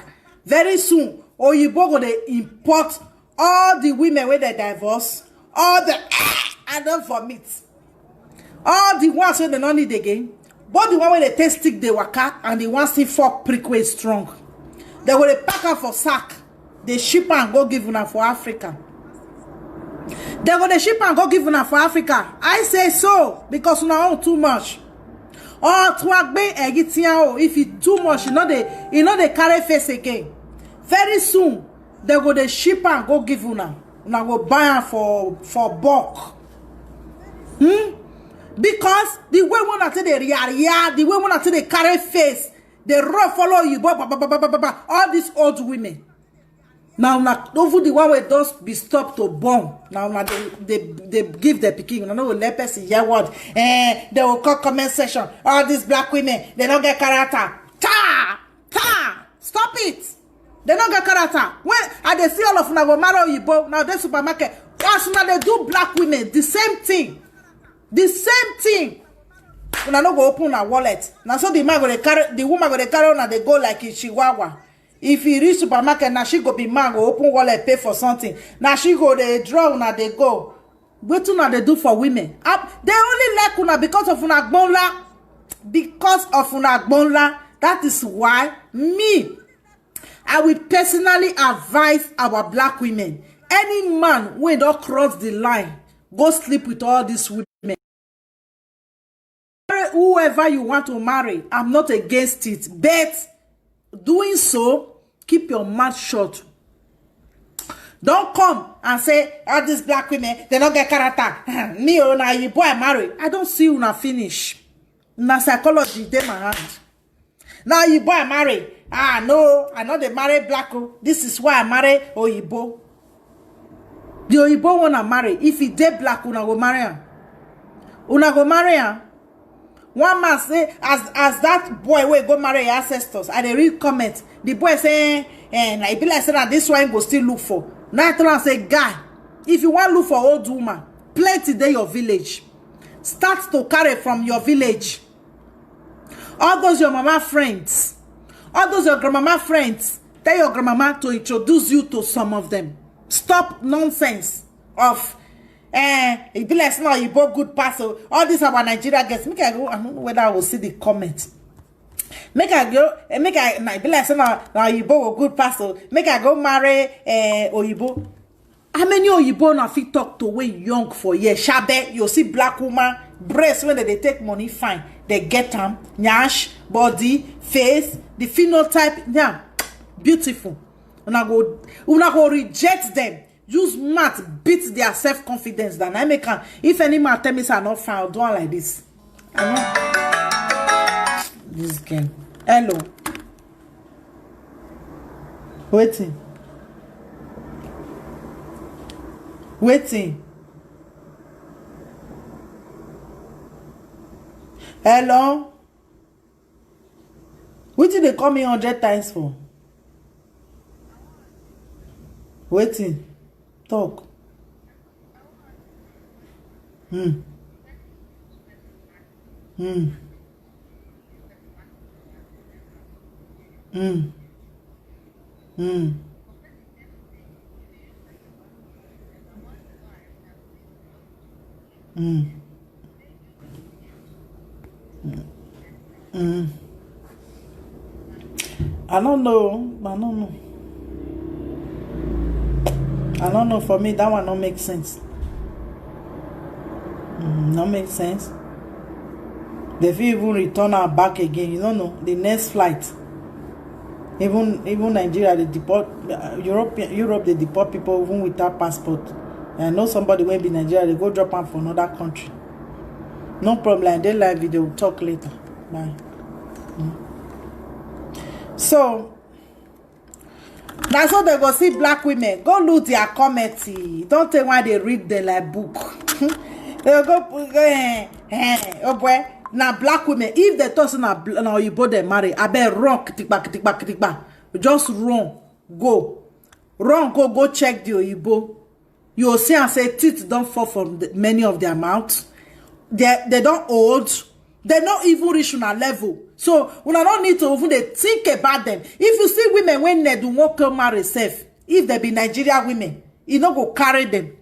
Very soon, Oyibo go they import all the women where they divorce, all the I don't vomit, all the ones where they don't need again. But the one where they take stick they waka and the one still fuck prick way strong. They will pack her for sack. They ship and go give her for Africa. They will ship and go give her for Africa. I say so because now too much. Oh, if it too much, you know they carry face again. Very soon they go the ship and go give her. Now go buy her for bulk. Because the way one at the the way one at the carry face, they run follow you, all these old women. Now, over the one where those be stopped to bomb. Now, they give their picking. No, let person hear what. They will call comment section. All these black women, they don't get character. Stop it. They don't get character. When they see all of them go marry Oyibo, now they supermarket. As soon as they do black women, the same thing. The same thing. When I no go open a wallet. Now so the man go carry the woman go carry on and they go like in Chihuahua. If he reach supermarket, now she go be man go open wallet pay for something. Now she go they draw and they go. What do they do for women? They only like una because of una gbonla. Because of una gbonla. That is why me, I will personally advise our black women. any man wey don't cross the line go sleep with all these women. Whoever you want to marry, I'm not against it, but doing so, keep your mouth shut. Don't come and say all these black women, they don't get character. Me or na you boy marry. I don't see una finish. Na psychology dey my hand. Now you boy marry. No, I know they marry black. This is why I marry Oyibo. The Oyibo wanna marry. If he dey black, una go marry him. Una go marry him. One man say, as that boy will go marry your ancestors, and they read comment, the boy say, and I be like say that this one go still look for. Now I tell him, say, guy, if you want look for old woman, plenty dey your village. Start to carry from your village. All those your mama friends, all those your grandmama friends, tell your grandmama to introduce you to some of them. Stop nonsense of it be like now you both good pass. All this about Nigeria gets. Make I go. I don't know whether I will see the comment. Make I go. Make I be like now you both good pass. Make I go marry Oyibo. How many Oyibo now fit talk to way young for years? Shabe, you see black woman breast when they take money fine. They get them nyash body face the phenotype. Yeah, beautiful. Una go reject them. Use math beat their self-confidence than I make. If any man tell me say I not fine, I'll do one like this. This game. Hello. Waiting. Hello. What did they call me 100 times for? Waiting. Talk. I don't know. I don't know. For me, that one don't make sense. Not make sense. They feel even return her back again. You don't know the next flight. Even Nigeria, they deport Europe. They deport people even without passport. I know somebody will be Nigeria. They go drop them for another country. No problem. They live video. We'll talk later. Bye. So. That's how they go see black women. Go look their comments. Don't tell why they read them like book. They go, oh boy. Now black women, if they toss now you both they marry, I bet run, kitikba. Just run, go check the Oyibo. You'll see and say teeth don't fall from many of their mouths. They don't old. They not even reach on a level. So we don't need to even think about them. If you see women when Ned Nwoko marry self, if they be Nigerian women, you not go carry them.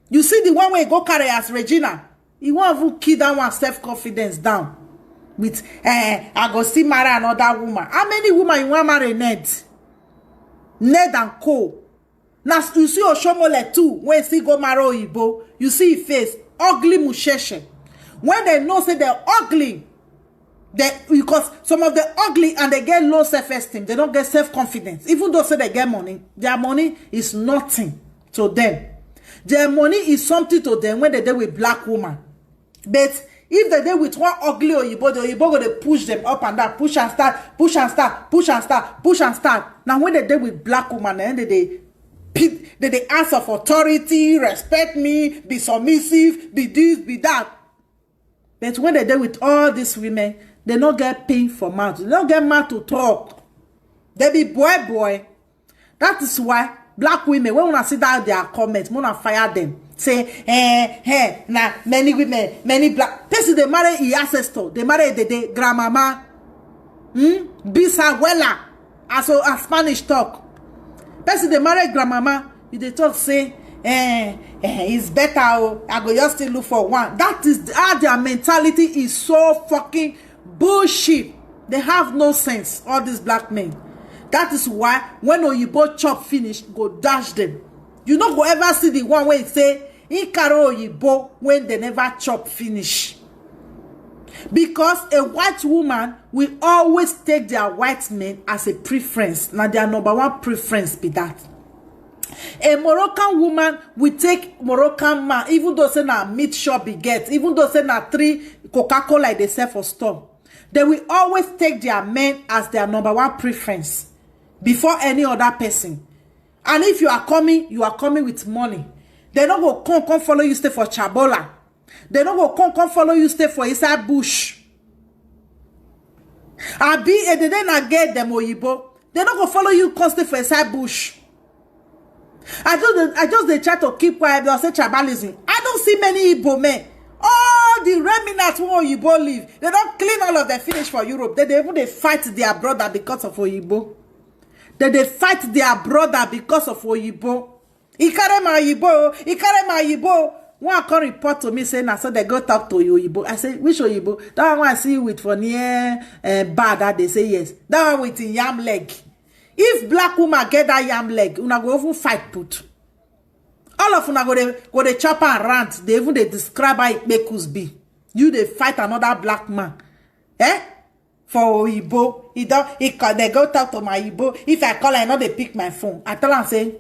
You see the one way go carry as Regina, you want to kill that one self-confidence down. With I go see marry another woman. How many women you want marry Ned? Ned and Co. Now you see Oshomole too, when see go marry Oyibo, you see his face, ugly musheshe. When they know say they're ugly, because some of the ugly and they get low self-esteem, they don't get self-confidence. Even though say they get money, their money is nothing to them. Their money is something to them when they deal with black woman. But if they deal with one ugly Oyibo, the Oyibo go they push them up and down, push and start. Now when they deal with black woman, then they answer for authority, respect me, be submissive, be this, be that. But when they deal with all these women, they don't get pain for mouth. They don't get mouth to talk. They be boy. That is why black women, when we see that their comments, we want to fire them. Say, nah, many women, many black. Person they marry his ancestor. They marry the grandmama. Bisabuela. As Spanish talk. Person they marry grandmama. They talk say, it's better. I go just still look for one. That is how their mentality is so fucking bullshit. They have no sense. All these black men. That is why when Oyibo chop finish, go dash them. You no go ever see the one where it say Ikaro Oyibo when they never chop finish. Because a white woman will always take their white men as a preference. Now their number one preference be that. A Moroccan woman will take Moroccan man, even though say na meat shop be get, even though say na 3 Coca-Cola they sell for store. They will always take their men as their number one preference before any other person. And if you are coming with money. They don't go come follow you stay for Chabola. They don't go come follow you stay for inside bush. Abi and they not get them Oyibo. They don't go follow you come stay for inside bush. I just they try to keep quiet. They say tribalism. I don't see many Igbo men. All the remnants who Oyibo live, they don't clean all of their finish for Europe. They fight their brother because of Oyibo. They fight their brother because of Oyibo. Ikare ma Oyibo. One can report to me saying, I said they go talk to Oyibo. I say, which Oyibo? That one I see with for near bad that they say yes. That one with yam leg. If black woman get that yam leg, una go even fight put. All of una go they chop and rant. They even they describe how it make us be. You they fight another black man. For Oyibo. They go talk to my Igbo. If I call, I know they pick my phone. I tell them say,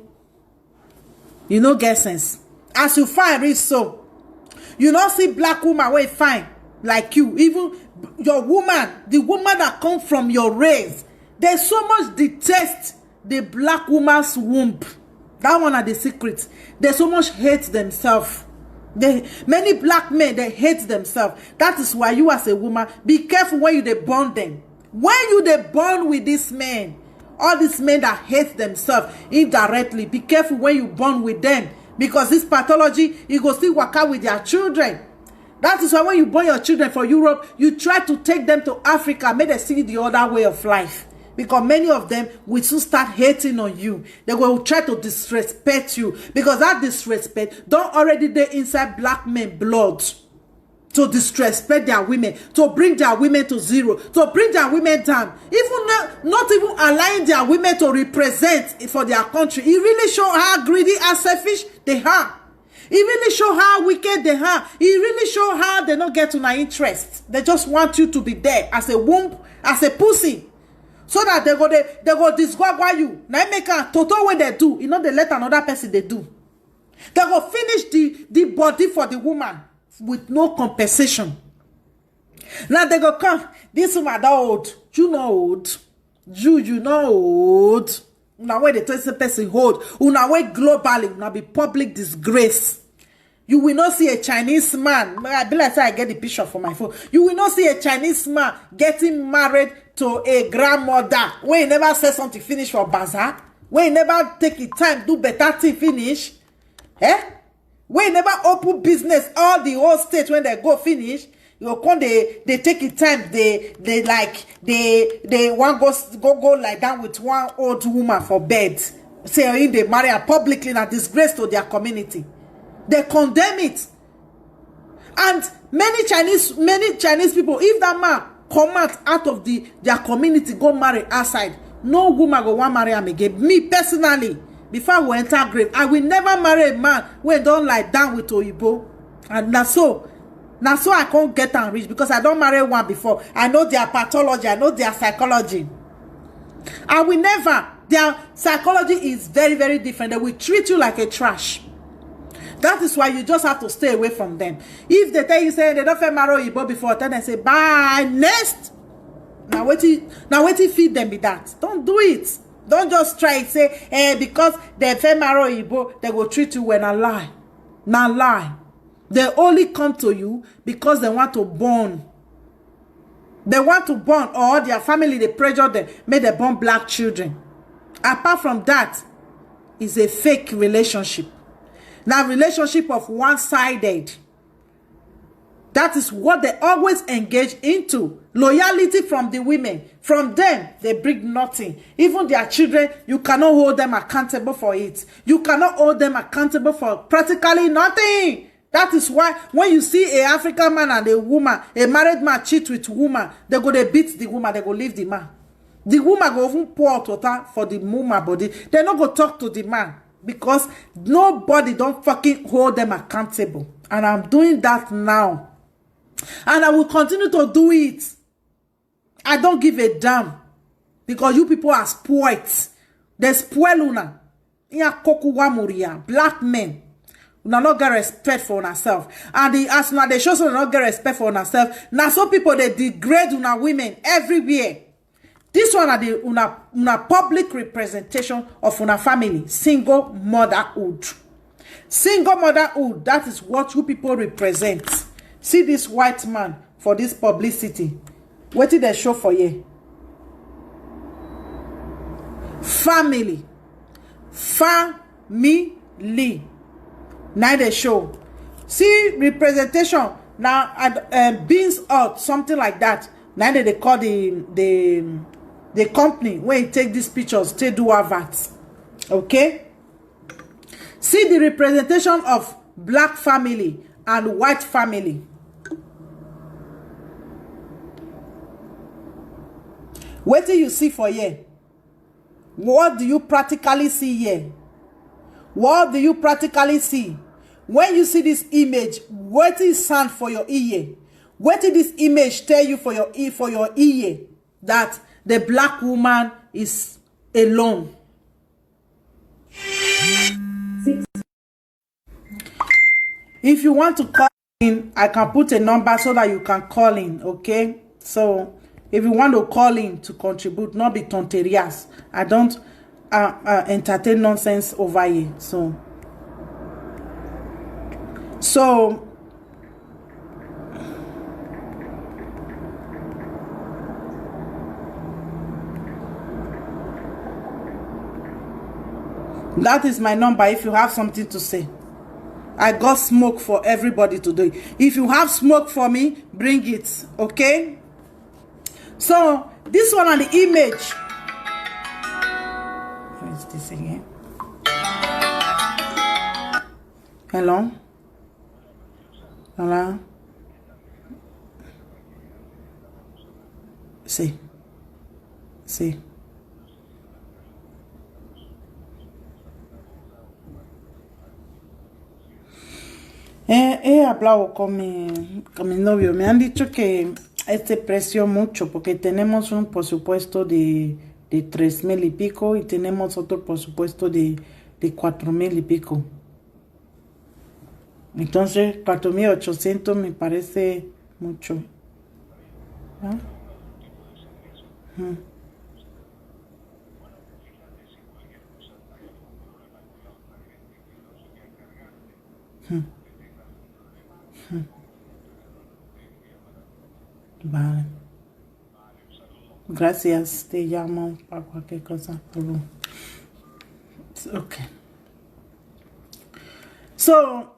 you know get sense. As you find reach so, you don't see black woman where fine like you. Even your woman, the woman that come from your race, they so much detest the black woman's womb. That one are the secrets. They so much hate themselves. Many black men, they hate themselves. That is why you as a woman, be careful when you they born them. When you they born with this man, all these men that hate themselves indirectly, be careful when you born with them. Because this pathology, you go still work out with their children. That is why when you born your children for Europe, you try to take them to Africa, make them see the other way of life. Because many of them will soon start hating on you. They will try to disrespect you. Because that disrespect don't already dey inside black men blood. To disrespect their women, to bring their women to zero, to bring their women down, even not even allowing their women to represent for their country. It really shows how greedy and selfish they are. It really shows how wicked they are. It really shows how they don't get to their interest. They just want you to be there as a womb, as a pussy, so that they go disgwagwa you. Now make a total way they do. You know they let another person they do. They go finish the body for the woman with no compensation. Now they go come. This woman that old. You know old. You know old. Now where the 20 person hold. Now where globally now be public disgrace. You will not see a Chinese man. I be like I get the picture for my phone. You will not see a Chinese man getting married to a grandmother when he never say something finish for bazaar. When he never take his time do better thing finish. When he never open business all the whole state when they go finish. You come they take it time they want go like that with one old woman for bed. Say they marry her publicly in a disgrace to their community. They condemn it. And many Chinese people, if that man come out of their community, go marry outside, no woman go want marry him again. Me personally, before I will enter grave, I will never marry a man when don't lie down with Oyibo. And now so I can't get and rich because I don't marry one before. I know their pathology, I know their psychology. I will never. Their psychology is very, very different. They will treat you like a trash. That is why you just have to stay away from them. If they tell you say they don't fit marry Igbo before, then they say bye next. Now wait till feed them with that. Don't do it. Don't just try and say because they fit marry Igbo, they will treat you when I lie. Now lie. They only come to you because they want to born. They want to born, or their family they pressure them, make them born black children. Apart from that, is a fake relationship. Now, relationship of one-sided. That is what they always engage into. Loyalty from the women. From them, they bring nothing. Even their children, you cannot hold them accountable for it. You cannot hold them accountable for practically nothing. That is why when you see an African man and a woman, a married man cheat with woman, they go they beat the woman, they go leave the man. The woman go even pour water for the woman body. They not go talk to the man. because nobody don't fucking hold them accountable. And I'm doing that now. And I will continue to do it. I don't give a damn. Because you people are spoiled. They spoil una. Black men. Una not get respect for ourselves. And as una they show so not get respect for ourselves. Now some people they degrade una women everywhere. This one are the una public representation of una family. Single motherhood. Single motherhood. That is what you people represent. See this white man for this publicity. What did they show for you? Family. Family. Now they show. See representation. Now beans out, something like that. Now they call the company when you take these pictures, they do adverts. Okay? See the representation of black family and white family. What do you see for here? What do you practically see here? What do you practically see? When you see this image, what is sound for your ear? What did this image tell you for your ear? That the black woman is alone. If you want to call in, I can put a number so that you can call in, okay? So if you want to call in to contribute, not be tonterias. I don't entertain nonsense over here. So that is my number if you have something to say. I got smoke for everybody to do it. If you have smoke for me, bring it, okay? So, this one on the image. Where is this again? Hello? Hello? See. He hablado con mi novio. Me han dicho que este precio mucho porque tenemos un presupuesto de 3,000 y pico y tenemos otro presupuesto de 4,000 y pico. Entonces 4,800 me parece mucho. ¿Ah? Vale. Gracias, te llamo para cualquier cosa. Okay. So,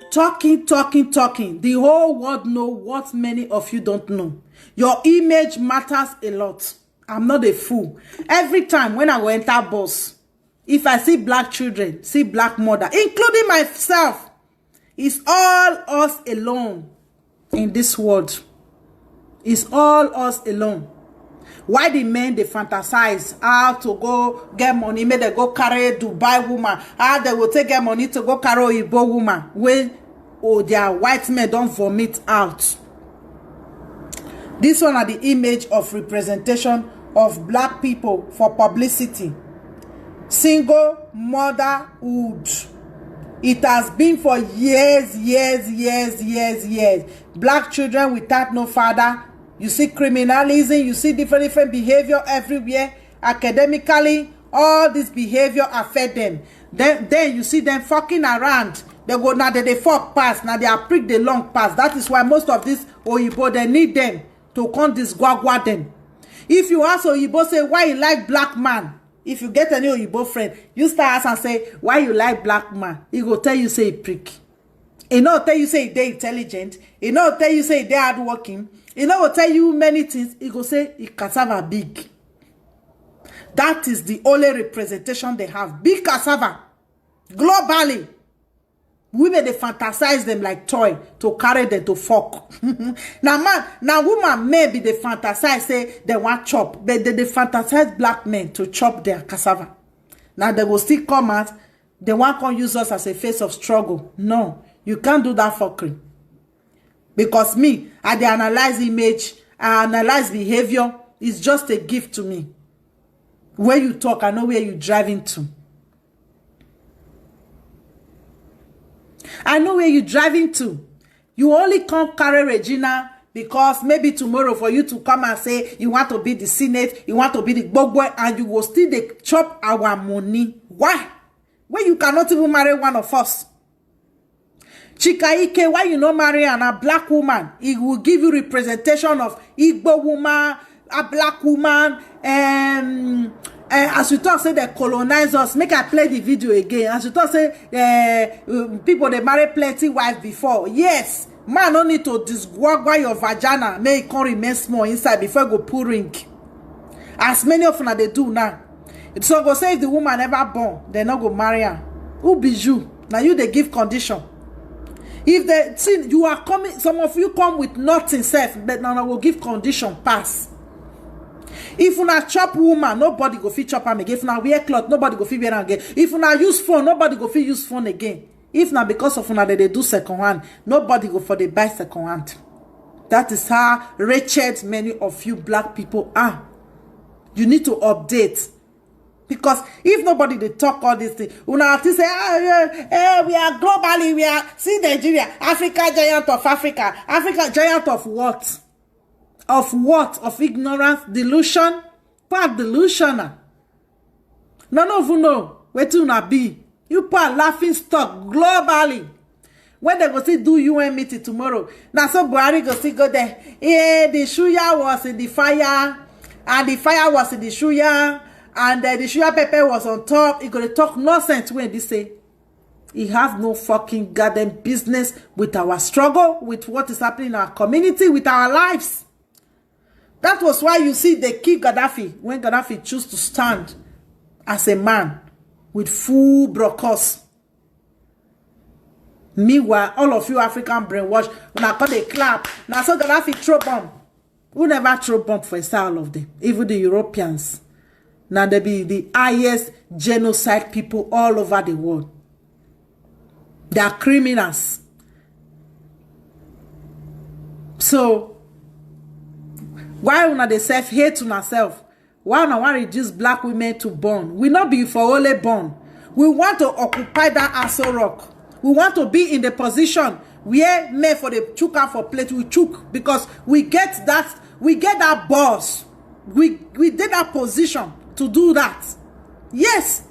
talking. The whole world know what many of you don't know. Your image matters a lot. I'm not a fool. Every time when I go enter bus, if I see black children, see black mother, including myself, it's all us alone in this world. It's all us alone. Why the men they fantasize how to go get money, may they go carry Dubai woman, how they will take get money to go carry Igbo woman when their white men don't vomit out. This one are the image of representation of black people for publicity. Single motherhood. It has been for years. Black children without no father. You see criminalism, you see different behavior everywhere. Academically, all this behavior affect them. Then you see them fucking around. They go now they fuck pass. Now they are prick the long pass. That is why most of this Oyibo, they need them to come disguagua them. If you ask Oyibo, say why you like black man. If you get any Oyibo friend, you start ask and say why you like black man. He go tell you say prick. He no tell you say they intelligent. He no tell you say they hardworking. He no will tell you many things. He go say he cassava big. That is the only representation they have. Big cassava. Globally. Women, they fantasize them like toy to carry them to fuck. Now woman maybe they fantasize say they want chop. They fantasize black men to chop their cassava. Now they will still come out They want to use us as a face of struggle. No, you can't do that fuckery. Because me, I dey analyze image, I analyze behavior. It's just a gift to me. Where you talk, I know where you're driving to. I know where you're driving to. You only can't carry Regina because maybe tomorrow for you to come and say you want to be the Senate, you want to be the Gbogbo, and you will still dey chop our money. Why? When you cannot even marry one of us. Chika Ike, why you not marry a black woman? It will give you representation of Igbo woman, a black woman, as you talk, say they colonize us. Make I play the video again. As you talk, say people they marry plenty wives before. Yes, man, no need to disgwagwa your vagina. May it can remain small inside before go pull ring. As many of them they do now. So go say if the woman never born, they not go marry her. Who be you? Now you they give condition. If they see you are coming, some of you come with nothing self, but now I will give condition pass. If you not chop woman, nobody go fit chop am again. If you not wear cloth, nobody go fit wear am again. If you not use phone, nobody go fit use phone again. If not because of una they do second hand, nobody go for the buy second hand. That is how wretched many of you black people are. You need to update. Because if nobody they talk all these things, una say, we are globally, we are, see Nigeria, Africa giant of Africa. Africa giant of what? Of what? Of ignorance, delusion? What delusional? None of you know where to not be. You put laughing stock globally. When they go see do UN meeting tomorrow, now so Buhari go see go there. Yeah, the suya was in the fire, and the fire was in the suya. And the sugar pepper was on top. He gonna talk nonsense when they say he has no fucking goddamn business with our struggle, with what is happening in our community, with our lives. That was why you see they kill Gaddafi when Gaddafi chose to stand as a man with full brocos. Meanwhile, all of you African brainwash, when I call they clap, now so Gaddafi throw bomb. Who never throw bomb for a style of them? Even the Europeans. Now they be the highest genocide people all over the world. They are criminals. So why una they self-hate on ourselves? Why una want reduce black women to born? We not be for only born. We want to occupy that Aso Rock. We want to be in the position where men for the chook out for plate we chook because we get that boss. We did that position to do that. Yes,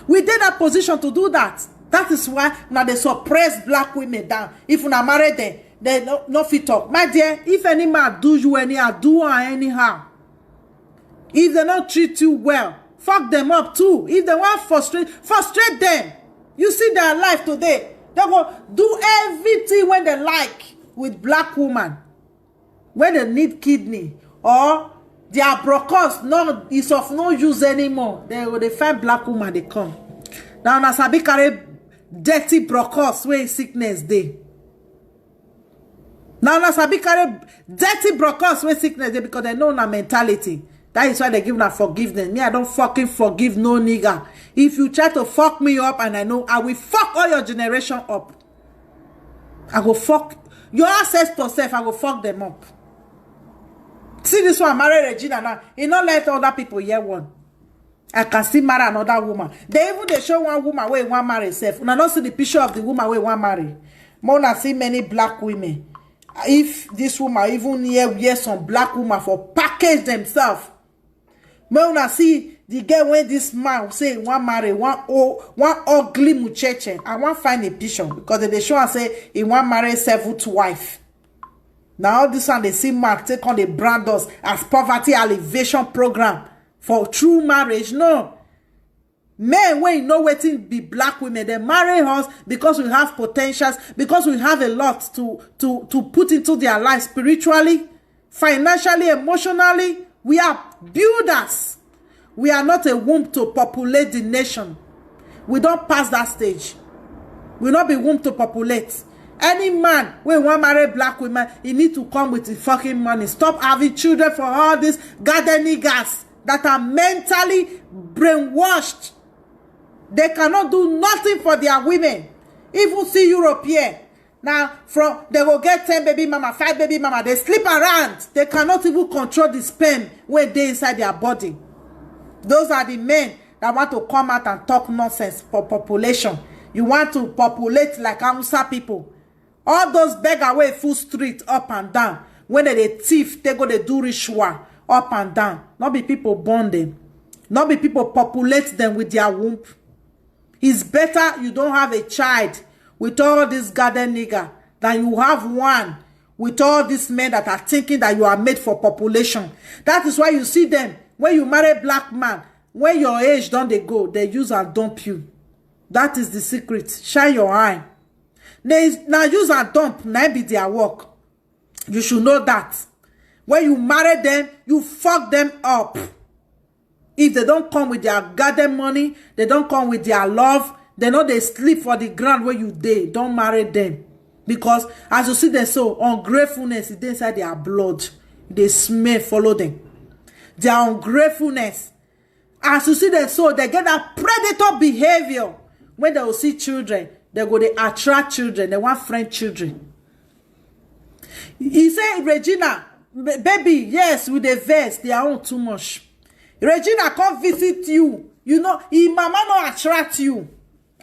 we did that position to do that. That is why now they suppress black women down. If you not married them, they no fit talk. My dear, if any man do you anyhow, do her anyhow. If they don't treat you well, fuck them up too. If they want frustrate them. You see their life today. They go do everything when they like with black woman. When they need kidney or their brokers no is of no use anymore. They find black woman they come. Now na sabi carry dirty brokers where sickness dey. Now na sabi carry dirty brokers where sickness dey because they know na mentality. That is why they give na forgiveness. Me, I don't fucking forgive no nigga. If you try to fuck me up and I know I will fuck all your generation up. I go fuck your ancestor self, I go fuck them up. See this one, marry Regina now. He not let other people hear one. I can still marry another woman. They show one woman where one marry herself. Una not see the picture of the woman where one marry. Mona see many black women. If this woman even hear some black woman for package themselves. Mona see the girl when this man say one marry one ugly mucheche. I want find a picture because they show and say he want marry seventh wife. Now all this one they see Mark take on the brand us as poverty alleviation program for true marriage. No. Men when you know waiting be black women, they marry us because we have potentials, because we have a lot to put into their life spiritually, financially, emotionally. We are builders. We are not a womb to populate the nation. We don't pass that stage. We not be womb to populate. Any man when want marry black women, he need to come with the fucking money. Stop having children for all these garden niggas that are mentally brainwashed They cannot do nothing for their women. Even see European. Now, they will get 10 baby mama, 5 baby mama. They sleep around. They cannot even control the sperm when they inside their body. Those are the men that want to come out and talk nonsense for population. You want to populate like Hausa people. All those beg away full street up and down. When they thief, they go they do ritual up and down. Not be people born them. Not be people populate them with their womb. It's better you don't have a child with all this garden nigger than you have one with all these men that are thinking that you are made for population. That is why you see them. When you marry black man, when your age don't they go, they use and dump you. That is the secret. Shine your eye. Now use and dump, now be their work. You should know that. When you marry them, you fuck them up. If they don't come with their garden money, they don't come with their love, they know they sleep for the ground where you dey. Don't marry them. Because as you see them so, ungratefulness is inside their blood. They smell, follow them. Their ungratefulness. As you see them so, they get that predator behavior. When they will see children, they go, they attract children. They want friend children. He said, Regina, baby, yes, with the verse, they are on too much. Regina come visit you. You know, his mama not attract you.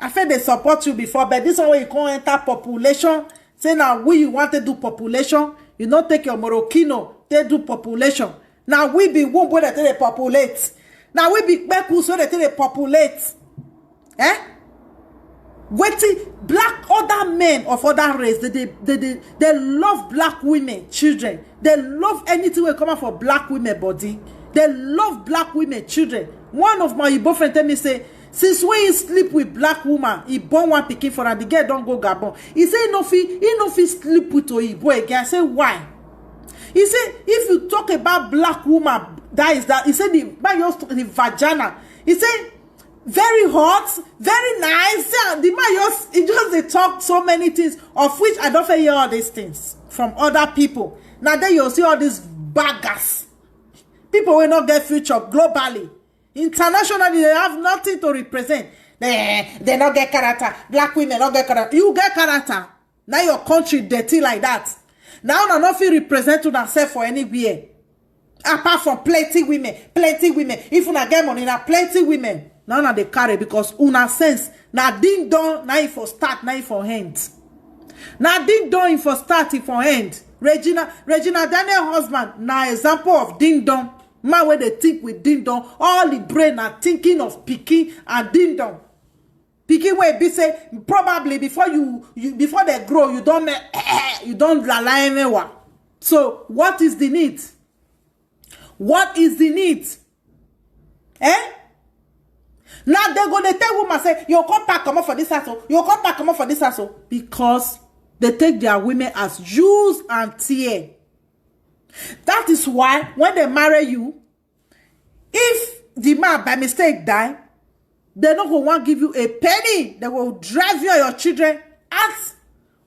I feel they support you before, but this one way you can't enter population. Say now we you want to do population. You not take your Morocchino, they do population. Now we be womb where they populate. Now we be Beku so they populate. Eh? Waiting, black other men of other race, they love black women, children. They love anything will come out for black women body. They love black women, children. One of my Igbo friends tell me, say, since when he sleep with black woman, he born one pikin for her, the girl don't go Gabon. He say, he no fit sleep with Igbo again. I say, why? He say, if you talk about black woman, that is that. He said, the vagina. He say, very hot, very nice. Yeah, the man they talk so many things, of which I don't hear all these things from other people. Now then you'll see all these baggers. People will not get future globally. Internationally, they have nothing to represent. They not get character. Black women not get character. You get character. Now your country dirty like that. Now nothing represent to themselves for anywhere. Apart from plenty women. If you not get money, now plenty women. Now they carry because una sense. Now ding dong, now if for start, now if for end. Now ding dong if for start, if for end. Regina Daniel husband, now example of ding dong. Man, when they think with ding dong, all the brain are thinking of picking and ding dong. Picking where be say probably before before they grow, you don't lie anywhere. So what is the need? What is the need? Eh? Now they go they tell woman say you come back come up for this asshole. You come back come up for this asshole because they take their women as Jews and tear. That is why when they marry you, if the man by mistake die, they don't want to give you a penny. They will drive you and your children out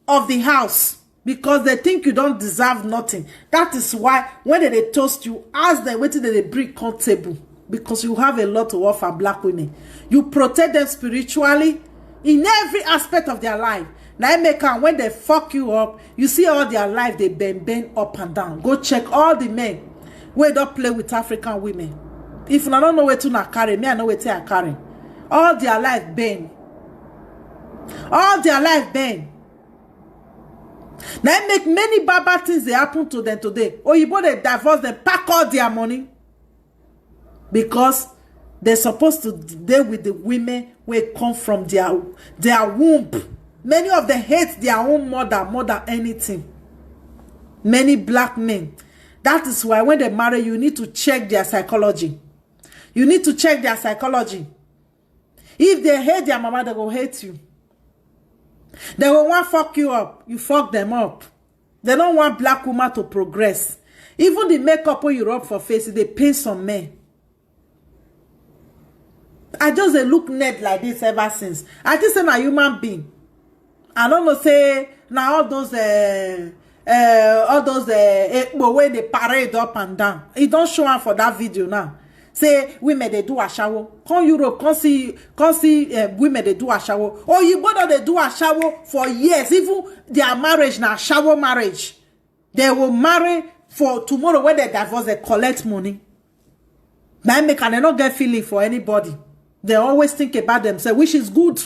of the house because they think you don't deserve nothing. That is why when they toast you, ask them waiting they bring comfortable because you have a lot to offer black women. You protect them spiritually in every aspect of their life. Now make them when they fuck you up, you see all their life they bend up and down. Go check all the men where don't play with African women. If I don't know where to not carry, me I know where to carry. All their life bend. All their life bend. Now make many bad things they happen to them today. Or you both they divorce them, pack all their money. Because they're supposed to deal with the women where come from their womb. Many of them hate their own mother more than anything. Many black men. That is why when they marry, you need to check their psychology. You need to check their psychology. If they hate their mama, they will hate you. They will want to fuck you up. You fuck them up. They don't want black woman to progress. Even the makeup when you rub for face, they paint some men. I just look Ned like this ever since. I just say I'm a human being. I don't know say now all those where they parade up and down. It don't show up for that video now. say women they do a shower. Come Europe, come see women they do a shower. Or you both they do a shower for years. Even their marriage now shower marriage. They will marry for tomorrow when they divorce, they collect money. But they cannot get feeling for anybody. They always think about themselves, which is good.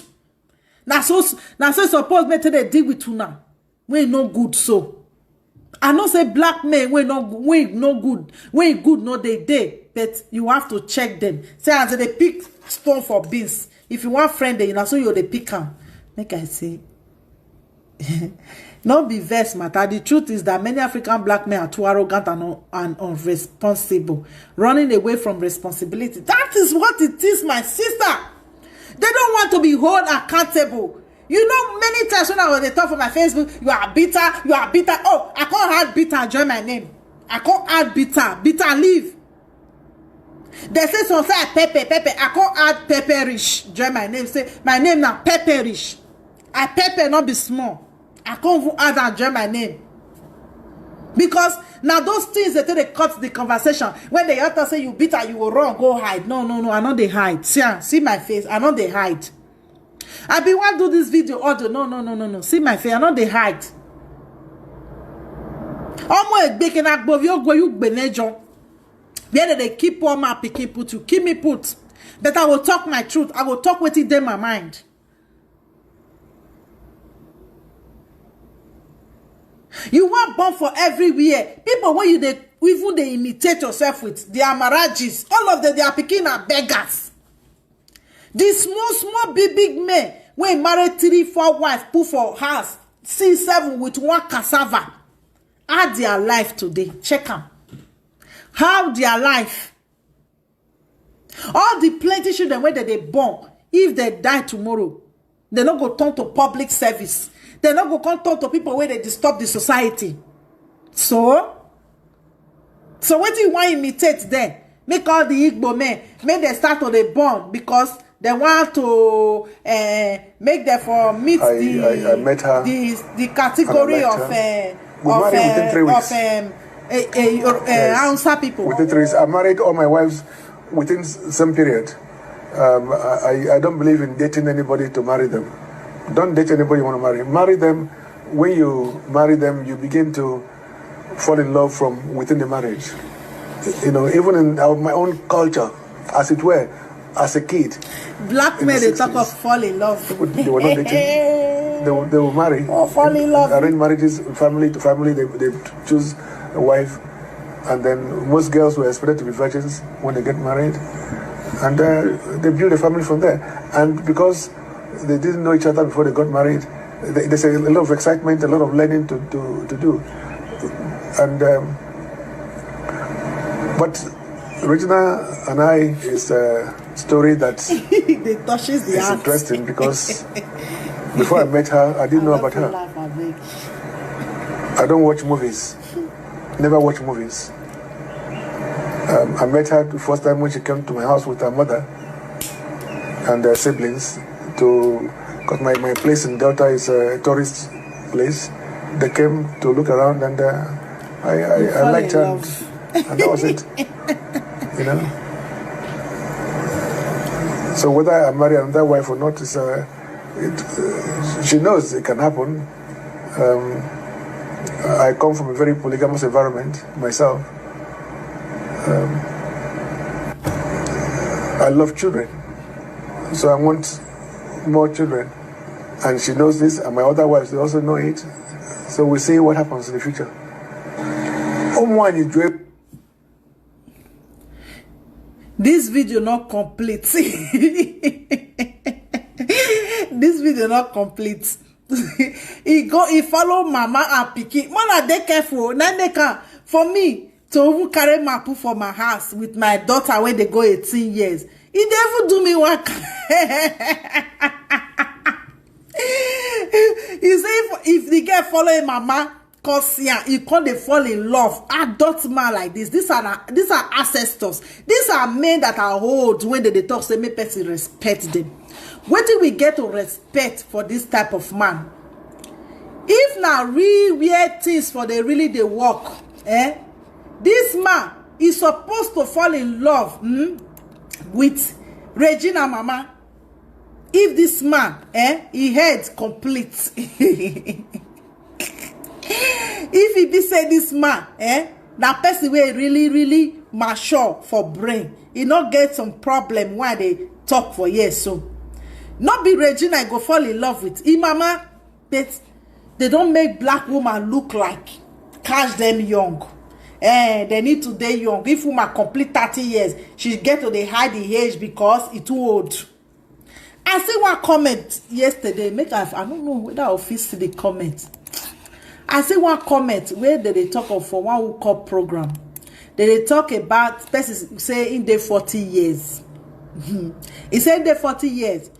Now so suppose me they deal with you now. We no good so. I not say black men we no good. We good no they but you have to check them. Say as they pick stone for beans. If you want friend, then you know so you they pick them. Make I say. Not be vexed, matter. The truth is that many African black men are too arrogant and unresponsible, running away from responsibility. That is what it is, my sister. They don't want to be held accountable. You know, many times when I was talk for my Facebook, you are bitter, you are bitter. Oh, I can't add bitter, join my name. I can't add bitter, leave. They say some say pepper. I can't add pepperish, join my name. Say my name now pepperish. I pepper not be small. I can't even add and join my name. Because now those things that they cut the conversation. When they have to say you bitter, you will wrong, go hide. No, I know they hide. See my face. I know they hide. I be want to do this video audio. No. See my face. I know they hide. Almost baking above you go you benejo. Where they keep on my picking put you. Keep me put. But I will talk my truth. I will talk what it in my mind. You want bomb for everywhere. People when you even they imitate yourself with their marriages. All of them they are picking are beggars. These small big men when married 3-4 wives put for house 6-7 with one cassava. How their life today? Check them. How their life? All the plenty children where they born, if they die tomorrow, they not go turn to public service. They're not going to talk to people where they disturb the society. So what do you want to imitate then? Make all the Igbo men, make them start to the born because they want to make them for meet I met her. The category of Hausa people. Within 3 years, I married all my wives within some period. I don't believe in dating anybody to marry them. Don't date anybody you want to marry. Marry them. When you marry them, you begin to fall in love from within the marriage. You know, even in my own culture, as it were, as a kid. Black men, they talk of fall in love. They were not dating. They will marry. Oh, fall in love. Arrange marriages, family to family. They choose a wife. And then most girls were expected to be virgins when they get married. And they build a family from there. And because they didn't know each other before they got married, there's a lot of excitement, a lot of learning to do. And but Regina and I is a story that they touches the is interesting because before I met her, I didn't know about her. I don't watch movies. Never watch movies. I met her the first time when she came to my house with her mother and her siblings because my place in Delta is a tourist place. They came to look around and I liked her and that was it. You know. So whether I marry another wife or not is she knows it can happen. I come from a very polygamous environment myself. I love children, so I want more children, and she knows this, and my other wives, they also know it. So we'll see what happens in the future. This video not complete. This video not complete. He follow mama and pikin. Man, they careful. Then they can for me to even carry my poo for my house with my daughter when they go 18 years. He never do me one. He say if the girl following mama, cause yeah, you can't fall in love. Adult man like this. These are ancestors. These are men that are old when they talk. Say me person respect them. Where do we get to respect for this type of man? If now real weird things for the really they work, this man is supposed to fall in love with Regina mama. If this man, he head complete. If he be say this man, that person will really mature for brain, he not get some problem why they talk for years. So not be Regina go fall in love with him mama, but they don't make black woman look like catch them young. They need to stay young. If woman complete 30 years, she get to the hide the age because it's too old. I see one comment yesterday. I don't know whether I'll see the comment. I see one comment where they talk of for one Woke Up program. They talk about person say in the 40 years. He said in the 40 years,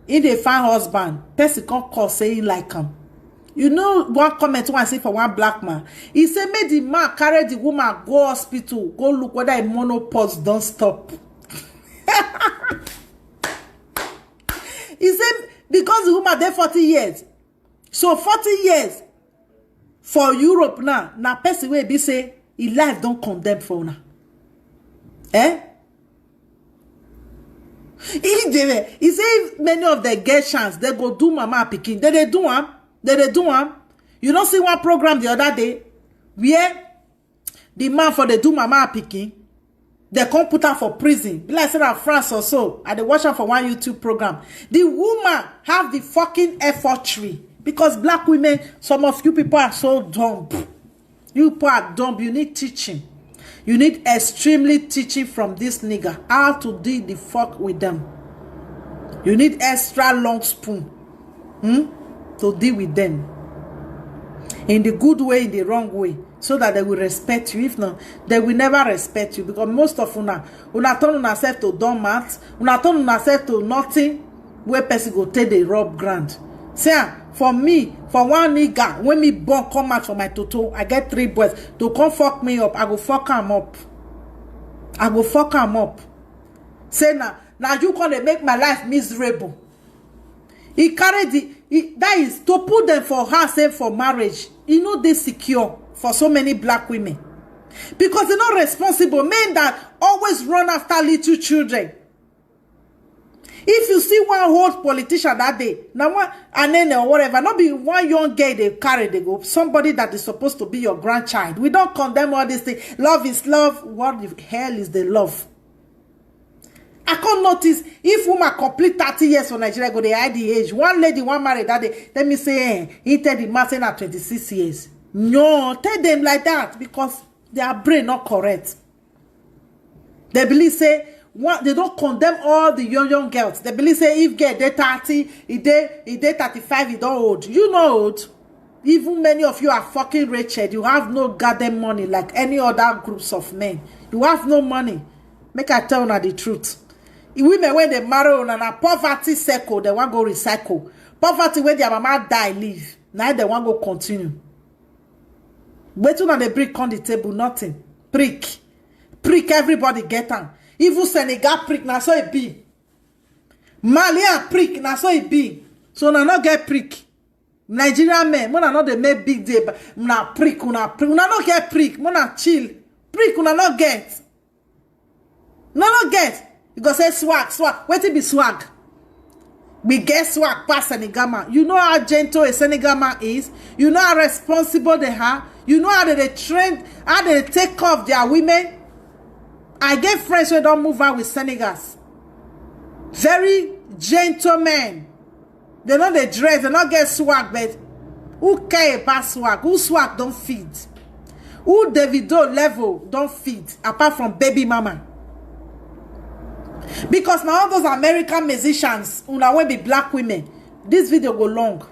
in the fine husband, person can't call saying like him. You know one comment one say for one black man. He said make the man carry the woman go hospital, go look whether a menopause don't stop. He said because the woman there 40 years. So 40 years for Europe now person will be say his life don't condemn for now. He say many of them get chance, they go do mama picking. They do them. They do them. You don't see one program the other day where the man for the do mama picking, they come put her for prison. Be like I said in France or so. I they watch her for one YouTube program. The woman have the fucking effortry. Because black women, some of you people are so dumb. You people are dumb. You need teaching. You need extremely teaching from this nigga. How to deal the fuck with them. You need extra long spoon. To deal with them. In the good way, in the wrong way. So that they will respect you. If not, they will never respect you. Because most of una turn on yourself to dumb mat. Una turn on yourself to nothing. Where person go take the rob grand. Say, for me, for one nigga, when me born come out for my toto, I get 3 boys. To come fuck me up, I go fuck him up. I go fuck him up. Say now you gonna make my life miserable. He carried that is to put them for her, same for marriage. You know they secure for so many black women. Because they're not responsible. Men that always run after little children. If you see one old politician that day, now one and then or whatever, not be one young girl they carry, they go somebody that is supposed to be your grandchild. We don't condemn all these things. Love is love. What the hell is the love? I can't notice if woman complete 30 years for Nigeria, go they hide the age. One lady, one married that day. Let me say, he tell the man saying at 26 years. No, tell them like that because their brain not correct. They believe say. They don't condemn all the young girls. They believe say if get they 30, if they 35, you don't old. You know old. Even many of you are fucking wretched. You have no goddamn money like any other groups of men. You have no money. Make I tell you the truth. Women when they marry on a poverty circle, they want go recycle. Poverty when their mama die, leave. Now they want go continue. Wait till they brick on the table, nothing. Prick. Everybody get on. Even Senegal prick, na so it be. Malian prick, na so it be. So na not get prick. Nigerian men, when I know they make big day, but na prick, una not get prick, na chill. Prick, una not get. Not get. You go say swag. Wait it be swag. We get swag past Senegal man. You know how gentle a Senegal man is. You know how responsible they are. You know how they train, how they take care of their women. I get friends who don't move out with Senegals. Very gentlemen. They know they dress, they don't get swag, but who care about swag? Who swag don't feed? Who Davido level don't feed, apart from baby mama? Because now all those American musicians, who now will be black women, this video go long.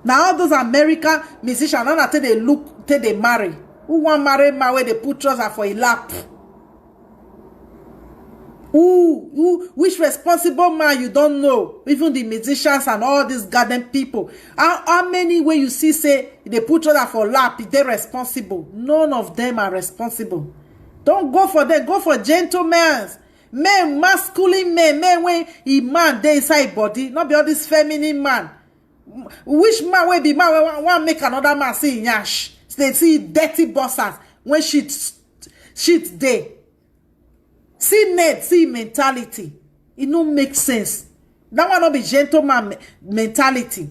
Now all those American musicians, not until they look, till they marry. Who want marry man where they put trousers for a lap? Which responsible man you don't know? Even the musicians and all these goddamn people. How many when you see say they put trousers for lap, they responsible? None of them are responsible. Don't go for them. Go for gentlemen. Men, masculine men when he man they inside body, not be all this feminine man. Which man will be man want make another man see yash? They see dirty bosses when shit day. See Ned, see mentality. It no make sense. That one not be gentleman mentality.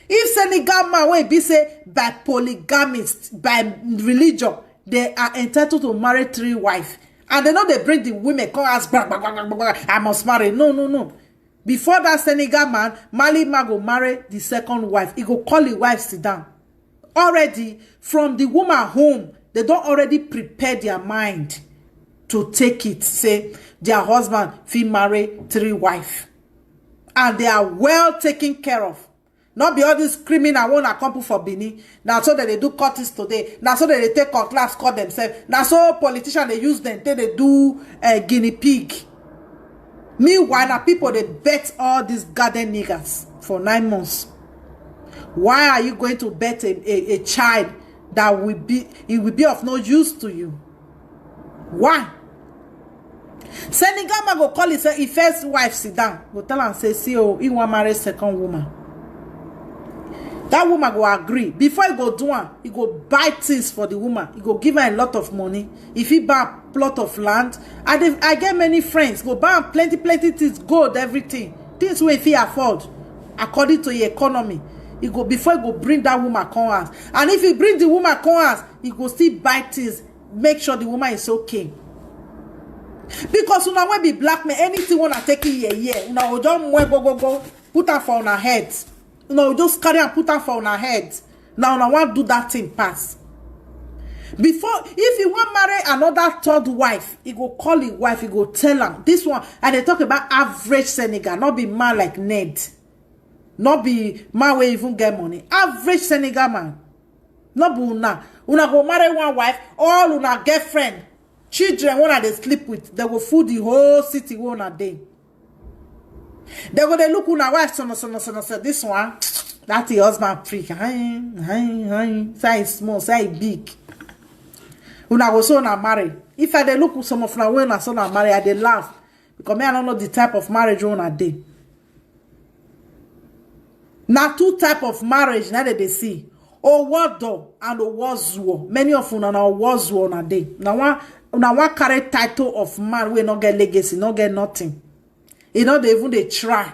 If Senegal man wey be say by polygamist, by religion, they are entitled to marry 3 wives. And they know they bring the women, come ask, I must marry. No. Before that Senegal man, Mali man go marry the 2nd wife. He go call the wife sit down. Already, from the woman home, they don't already prepare their mind to take it. Say, their husband fit marry 3 wives. And they are well taken care of. Not be all this screaming I want a couple for Bini. Now so that they do cuttings today. Now so that they take cutlass cut themselves. Now so politicians they use them. They do guinea pig. Meanwhile, now people they bet all these garden niggas for 9 months. Why are you going to bet a child that will be of no use to you? Why? Senegal man go call his first wife sit down. Go tell and say, see, oh, he want marry 2nd woman. That woman go agree. Before he go do one, he go buy things for the woman. He go give her a lot of money. If he buy a plot of land, I get many friends. Go buy plenty things, gold, everything. Things wey if he afford, according to the economy. He go before he go bring that woman come house. And if he bring the woman come house, he go still buy things, make sure the woman is okay. Because una wey be black men, anything wanna take it yeah. Una will just go, put her for her head. Una just carry and put her for her head. Now una want do that thing pass. Before, if he want marry another 3rd wife, he go call his wife, he go tell her this one. And they talk about average Senegal, not be man like Ned. Not be man where even get money. Average Senegal man. Not be una. Una go marry 1 wife, all una girlfriend. Children, when they sleep with, they will food the whole city one a day. They go they look una wife, so this one, that's the husband freak. Say small, say big. Una go so na marry. If I they look some of una when I so na marry, I they laugh. Because me I don't know the type of marriage one a day. Now 2 type of marriage now that they see. Owodo and Owozuo. Many of una na Owozuo na day. Now one carry title of man we not get legacy, not get nothing. You know they even they try.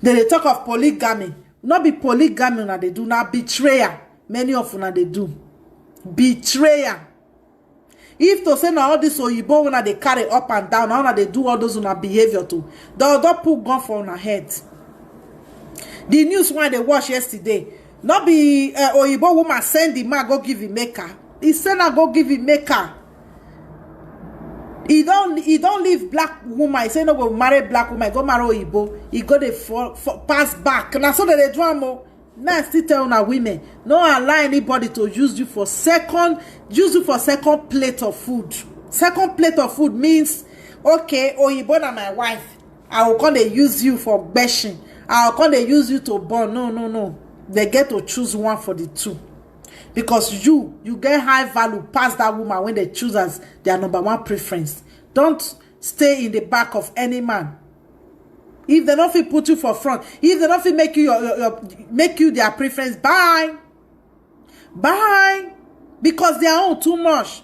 Then they talk of polygamy. Not be polygamy na they do. Now betrayal. Many of una they do. Betrayal. If to say now all this Oyibo when they carry up and down, now they do all those una behavior too. They'll put gun for una head. The news when they watch yesterday, not be Oyibo woman send the man go give him maker. He send her go give him maker. He don't leave black woman. He say no go marry black woman. Go marry Oyibo. He go they pass back. Now so that they drama. Now still tell una women, no allow anybody to use you for second plate of food. 2nd plate of food means okay, Oyibo na my wife. I will come they use you for bashing. I will come they use you to burn. No. They get to choose one for the 2. Because you get high value past that woman when they choose as their number 1 preference. Don't stay in the back of any man. If they don't feel put you for front, if they don't feel make you their preference, bye. Because they are all too much.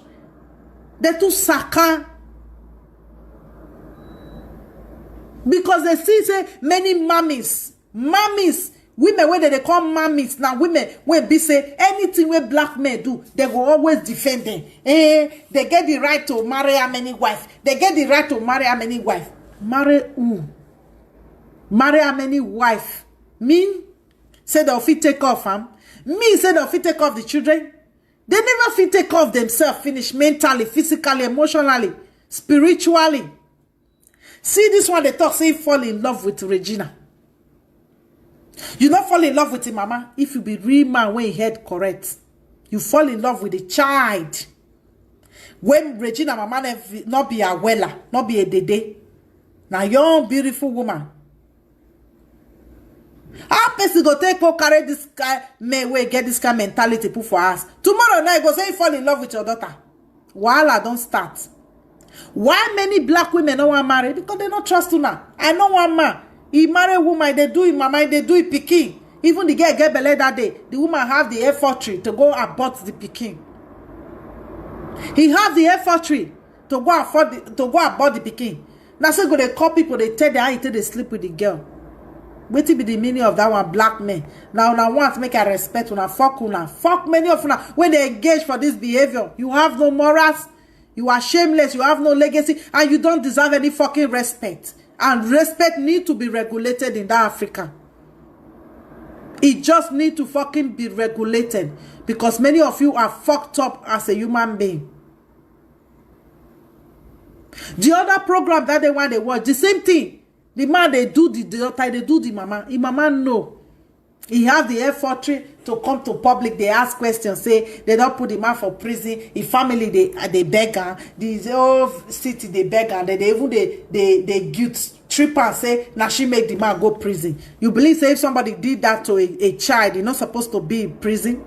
They're too saka. Because they see say many mummies, women where they call mummies now, women where be say anything where black men do, they go always defend them. They get the right to marry how many wives. They get the right to marry how many wives. Marry who? Marry how many wives? Mean say they'll fit take off, Me say they'll fit take off the children. They never fit take off themselves, finish mentally, physically, emotionally, spiritually. See this one they talk, say fall in love with Regina. You not fall in love with him, mama. If you be real man when you head correct, you fall in love with the child. When Regina mama not be a wella, not be a dede. Now young beautiful woman. How person go take go carry this guy may way get this kind of mentality put for us. Tomorrow night go say you fall in love with your daughter. Wahala don't start. Why many black women don't want marry? Because they don't trust una. I know one man. He marry a woman, they do it mama, they do it pikin. Even the girl get belay that day. The woman have the effortry to go abort the pikin. He have the effortry to go afford to go abort the pikin. Now so go they call people, they tell them how they sleep with the girl. What be the meaning of that one? Black men. Now want to make a respect una fuck many of una when they engage for this behavior. You have no morals, you are shameless, you have no legacy, and you don't deserve any fucking respect. And respect need to be regulated in that Africa. It just need to fucking be regulated because many of you are fucked up as a human being. The other program that they want to watch, the same thing. The man, they do the daughter, they do the mama. The mama know. He have the effort to come to public. They ask questions, say they don't put the man for prison. His family, they beg her. The whole city, they beg her. They even they guilt trip and say, now she make the man go prison. You believe, say, if somebody did that to a child, you're not supposed to be in prison?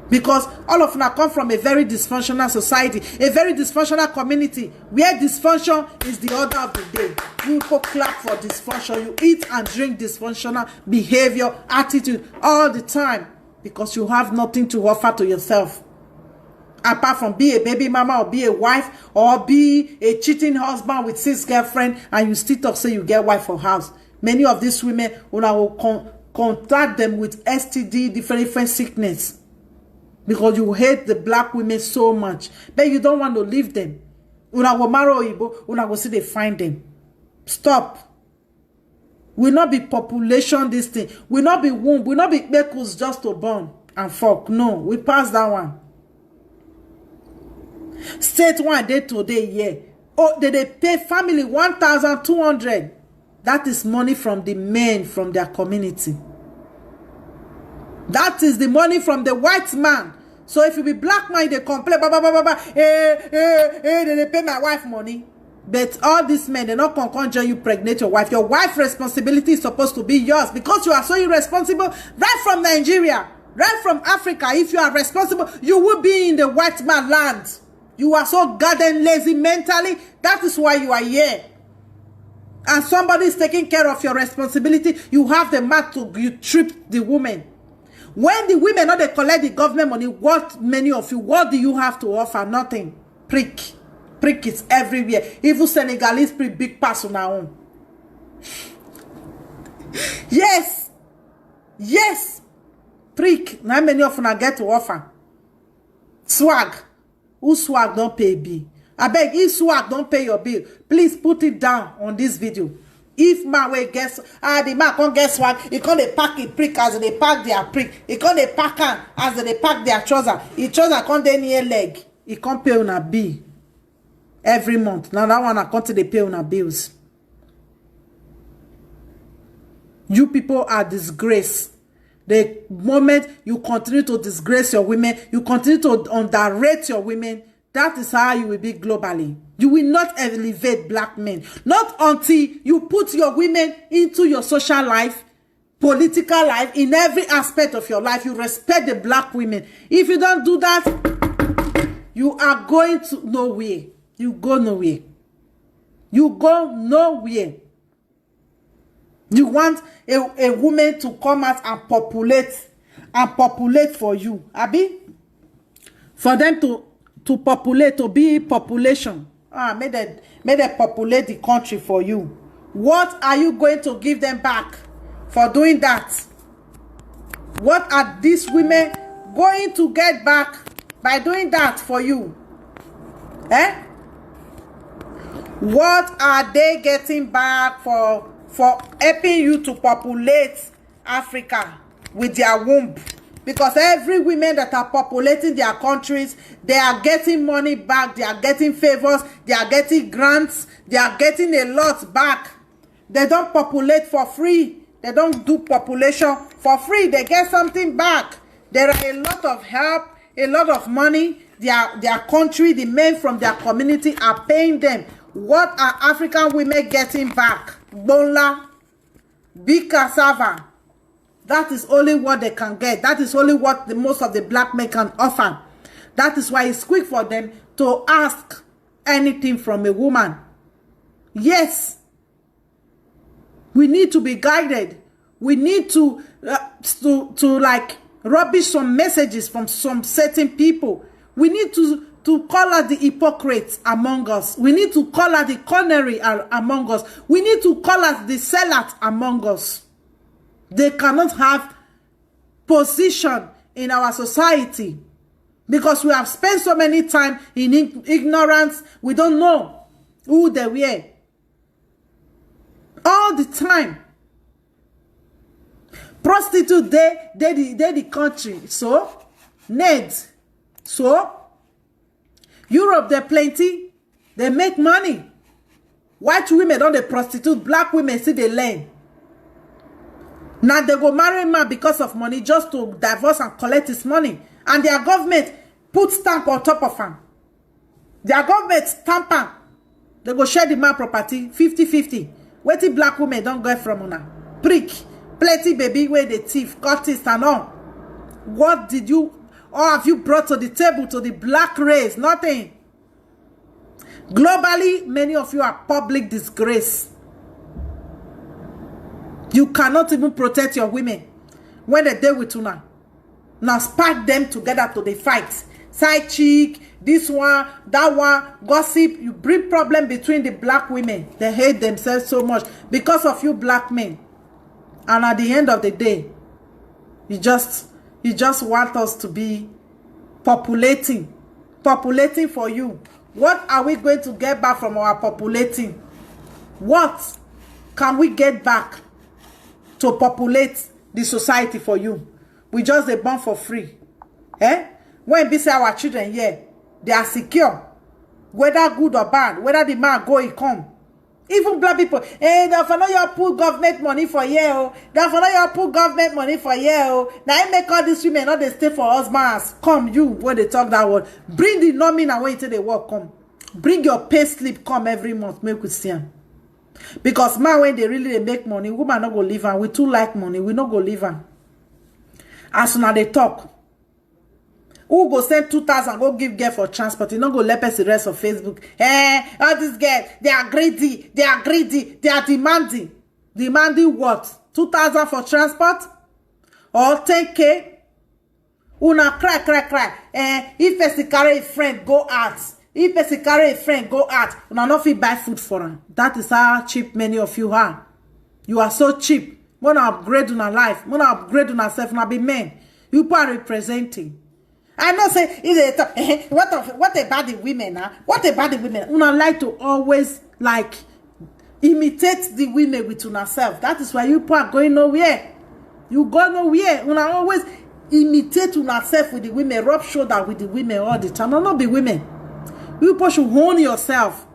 Because all of them come from a very dysfunctional society, a very dysfunctional community, where dysfunction is the order of the day. You go clap for dysfunction, you eat and drink dysfunctional behavior, attitude all the time, because you have nothing to offer to yourself. Apart from be a baby mama or be a wife or be a cheating husband with 6 girlfriends, and you still talk say you get wife for house. Many of these women, una will contact them with STD, different sickness. Because you hate the black women so much. But you don't want to leave them. Una go marry Igbo, una go see they find them. Stop. Will not be population this thing. Will not be womb. Will not be bekos just to born and fuck. No, we pass that one. State one day today, yeah. Oh, they pay family 1,200. That is money from the men from their community. That is the money from the white man. So if you be black man, they complain, they pay my wife money. But all these men, they not conjure you pregnant your wife. Your wife's responsibility is supposed to be yours because you are so irresponsible. Right from Nigeria, right from Africa, if you are responsible, you will be in the white man land. You are so goddamn lazy mentally. That is why you are here. And somebody is taking care of your responsibility. You have the mouth to you trip the woman. When the women not they collect the government money, what many of you, what do you have to offer? Nothing. Prick. Prick is everywhere. Even Senegalese prick big pass on our own. Yes. Yes. Prick. Now many of you get to offer. Swag. Who swag don't pay bill? I beg, if swag don't pay your bill, please put it down on this video. If man will guess, the man can't get swag, he can't they pack it prick as they pack their prick. He can't they pack on as they pack their trouser. His trouser can't they near leg. He can't pay on a bill every month. Now that one I can't they pay on a bills. You people are disgrace. The moment you continue to disgrace your women, you continue to underrate your women, that is how you will be globally. You will not elevate black men. Not until you put your women into your social life, political life, in every aspect of your life. You respect the black women. If you don't do that, you are going to nowhere. You go nowhere. You go nowhere. You want a woman to come out and populate for you. Abi? For them to populate, to be population. May they populate the country for you. What are you going to give them back for doing that? What are these women going to get back by doing that for you? Eh? What are they getting back for helping you to populate Africa with their womb? Because every women that are populating their countries, they are getting money back, they are getting favors, they are getting grants, they are getting a lot back. They don't populate for free. They don't do population for free. They get something back. There are a lot of help, a lot of money. Their country, the men from their community are paying them. What are African women getting back? Bonla, big cassava. That is only what they can get. That is only what most of the black men can offer. That is why it's quick for them to ask anything from a woman. Yes. We need to be guided. We need to like rubbish some messages from some certain people. We need to to call out the hypocrites among us. We need to call out the connery among us. We need to call out the sellout among us. They cannot have position in our society because we have spent so many time in ignorance. We don't know who they were. All the time. Prostitute, they the country. So, Ned. So, Europe, they plenty. They make money. White women don't they prostitute. Black women see they learn. Now they go marry man because of money, just to divorce and collect his money. And their government put stamp on top of him. Their government stamp him. They go share the man property 50-50. Wait till black women don't go from una. Prick. Plenty baby where the thief, cultist and all. What did you or have you brought to the table to the black race? Nothing. Globally, many of you are public disgrace. You cannot even protect your women when they deal with una. Now spark them together to the fight. Side chick, this one, that one, gossip. You bring problem between the black women. They hate themselves so much because of you black men. And at the end of the day, you just want us to be populating for you. What are we going to get back from our populating? What can we get back to populate the society for you? We just they born for free. When we say our children here, they are secure. Whether good or bad, whether the man go, he come. Even black people, they for not your put government money for you. They for not your put government money for you. Now I make all these women not they stay for husbands. Come you when they talk that word. Bring the nominal when you tell they work come. Bring your pay slip come every month. Make we see them. Because man when they really they make money, woman not go live and we too like money. We not go live and. As soon as they talk. Who go send 2,000 go give girl for transport? You not go let us the rest of Facebook. All these girls, they are greedy. They are greedy. They are demanding. Demanding what? 2,000 for transport? Or 10K? Una cry. If person carry a friend, go out. If person carry a friend, go out. Una not fit buy food for them. That is how cheap many of you are. You are so cheap. Wanna upgrade on life. Wanna upgrade on yourself. Wanna be men. You are representing. I know say if they talk, what about the women? Huh? What about the women? Una like to always like imitate the women with yourself. That is why you are going nowhere. You go nowhere. Una always imitate yourself with the women, rub shoulder with the women all the time. No, not be women. You should hone yourself.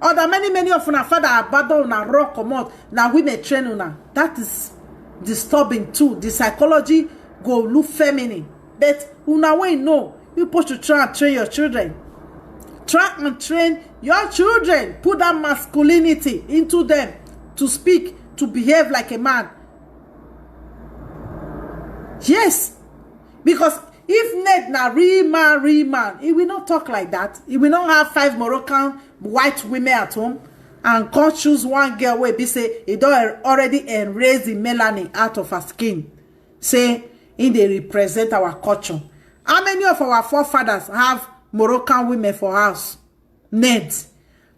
Or that many of una father abandon una rock come out. Now women train una. That is disturbing too. The psychology go look feminine. But una way no, you supposed to try and train your children. Try and train your children. Put that masculinity into them to speak, to behave like a man. Yes, because if Ned na real man, he will not talk like that. He will not have 5 Moroccan white women at home and can't choose one girl where be say he don't already erase the melanin out of her skin. Say. They represent our culture. How many of our forefathers have Moroccan women for house? Ned.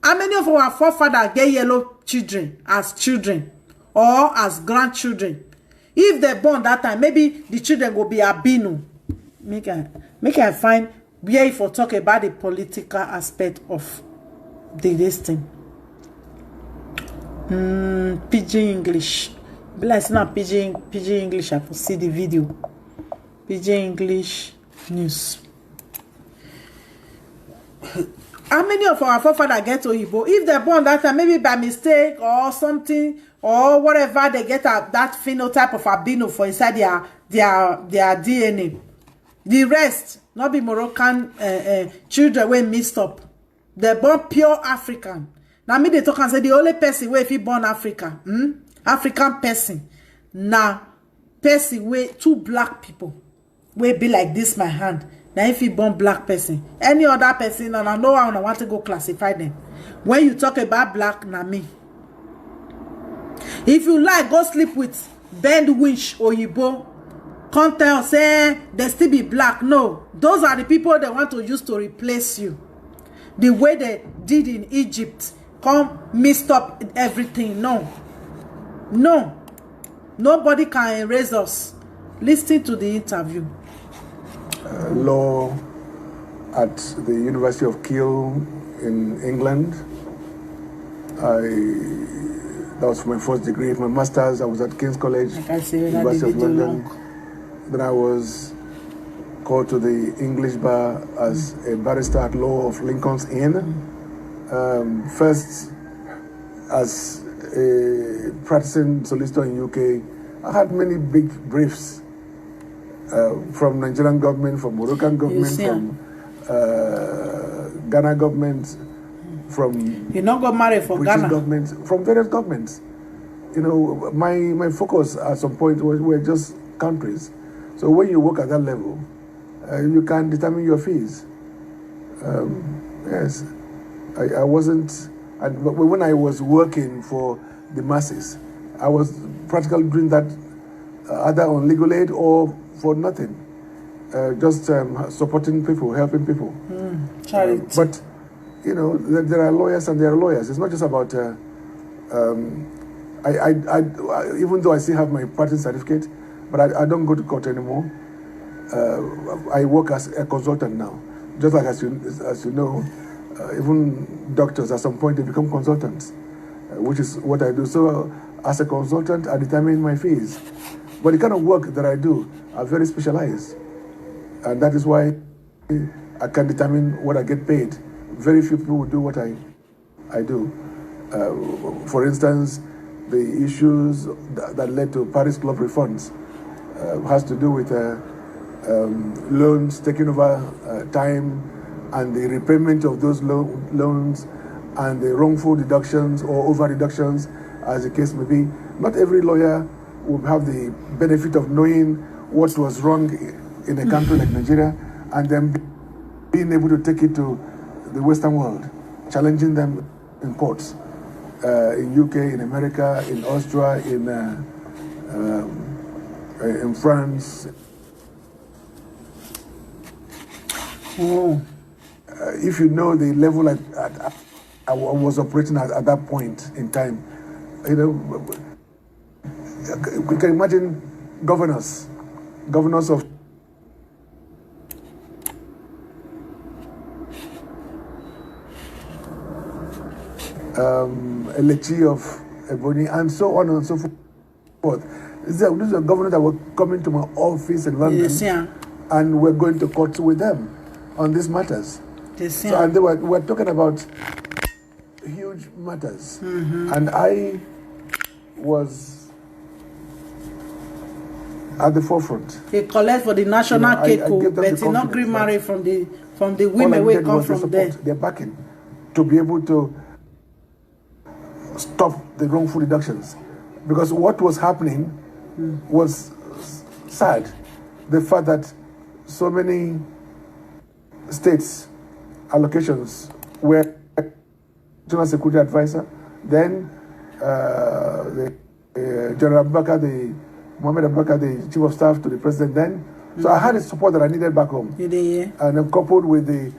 How many of our forefathers get yellow children as children or as grandchildren? If they're born that time, maybe the children will be albino. Make I find where if we talk about the political aspect of this thing. Pidgin English. Bless not Pidgin English. I will see the video. Pidgin English news. How many of our forefathers get Igbo? If they're born that time, maybe by mistake or something or whatever, they get that phenotype of albino for inside their DNA. The rest, not be Moroccan children when mixed up. They're born pure African. Now me they talk and say the only person where if he born African, African person. Now person where 2 black people will be like this my hand. Now if you born black person, any other person, and I know how I want to go classify them. When you talk about black, na me. If you like, go sleep with bend winch or Igbo. Can't tell, say, they still be black. No. Those are the people they want to use to replace you. The way they did in Egypt. Come messed up everything. No. No. Nobody can erase us. Listen to the interview. Law at the University of Kiel in England. That was for my first degree. My master's, I was at King's College, University of London. Then I was called to the English bar as a barrister at law of Lincoln's Inn. First, as a practicing solicitor in UK, I had many big briefs from Nigerian government, from Moroccan government, from Ghana government, from you not got married for British Ghana government, from various governments. You know, my focus at some point were just countries. So when you work at that level, you can determine your fees. Yes, I wasn't. But when I was working for the masses, I was practically doing that either on legal aid or for nothing, just supporting people, helping people. Charity. But you know, there are lawyers and there are lawyers. It's not just about. Even though I still have my practicing certificate, but I don't go to court anymore. I work as a consultant now, just like as you know. Even doctors, at some point, they become consultants, which is what I do. So, as a consultant, I determine my fees. But the kind of work that I do are very specialized. And that is why I can determine what I get paid. Very few people will do what I do. For instance, the issues that led to Paris Club refunds has to do with loans taking over time, and the repayment of those loans, and the wrongful deductions or over deductions, as the case may be. Not every lawyer will have the benefit of knowing what was wrong in a country like Nigeria, and then being able to take it to the Western world, challenging them in courts, in UK, in America, in Austria, in France. Oh. If you know the level I was operating at that point in time, you know, you can imagine governors of Elechi of Ebony, and so on and so forth. These are governors that were coming to my office in London, yes, yeah. And we're going to court with them on these matters. Yes, yeah. So, and we're talking about huge matters. Mm-hmm. And I was at the forefront. They collect for the national cake, but they not agree marry from the women who come from there. They're backing to be able to stop the wrongful deductions, because what was happening was sad. The fact that so many states allocations were National Security Advisor, then the General Abubakar, Mohammed Abubakar, the Chief of Staff to the President then. So I had the support that I needed back home. You did, yeah. And then coupled with the,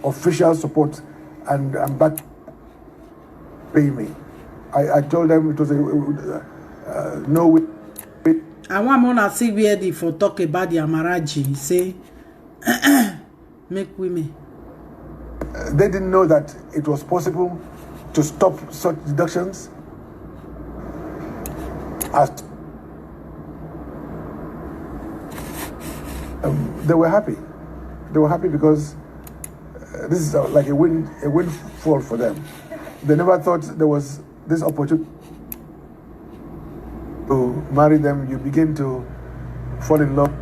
official support and back paying me. I told them it was no way. I want to see where they for talk about the Amaraji. Say, make women. They didn't know that it was possible to stop such deductions. They were happy. They were happy because this is like a windfall for them. They never thought there was this opportunity to marry them. You begin to fall in love.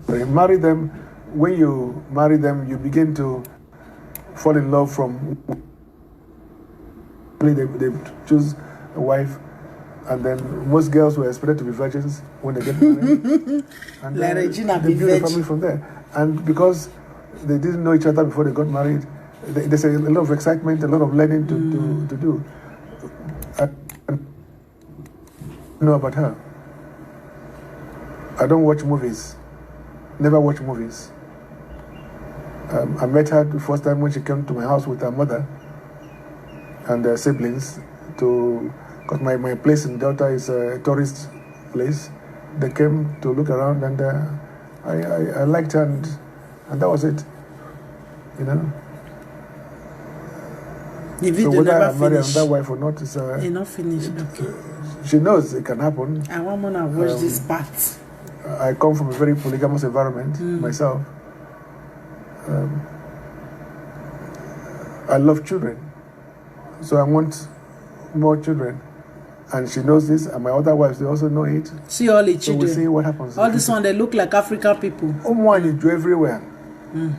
Marry them. When you marry them, you begin to fall in love from. They choose a wife, and then most girls were expected to be virgins when they get married. And like Regina, they build a family from there. And because they didn't know each other before they got married, there's a lot of excitement, a lot of learning to do. know about her. I don't watch movies. Never watch movies. I met her the first time when she came to my house with her mother and her siblings because my place in Delta is a tourist place. They came to look around, and I liked her, and that was it. You know. So whether I marry another wife or not is not finished. Okay. She knows it can happen. I want to watch this part. I come from a very polygamous environment myself. I love children, so I want more children, and she knows this, and my other wives, they also know it. See all the children. So we'll see what happens. All this one, they look like African people. You do everywhere. You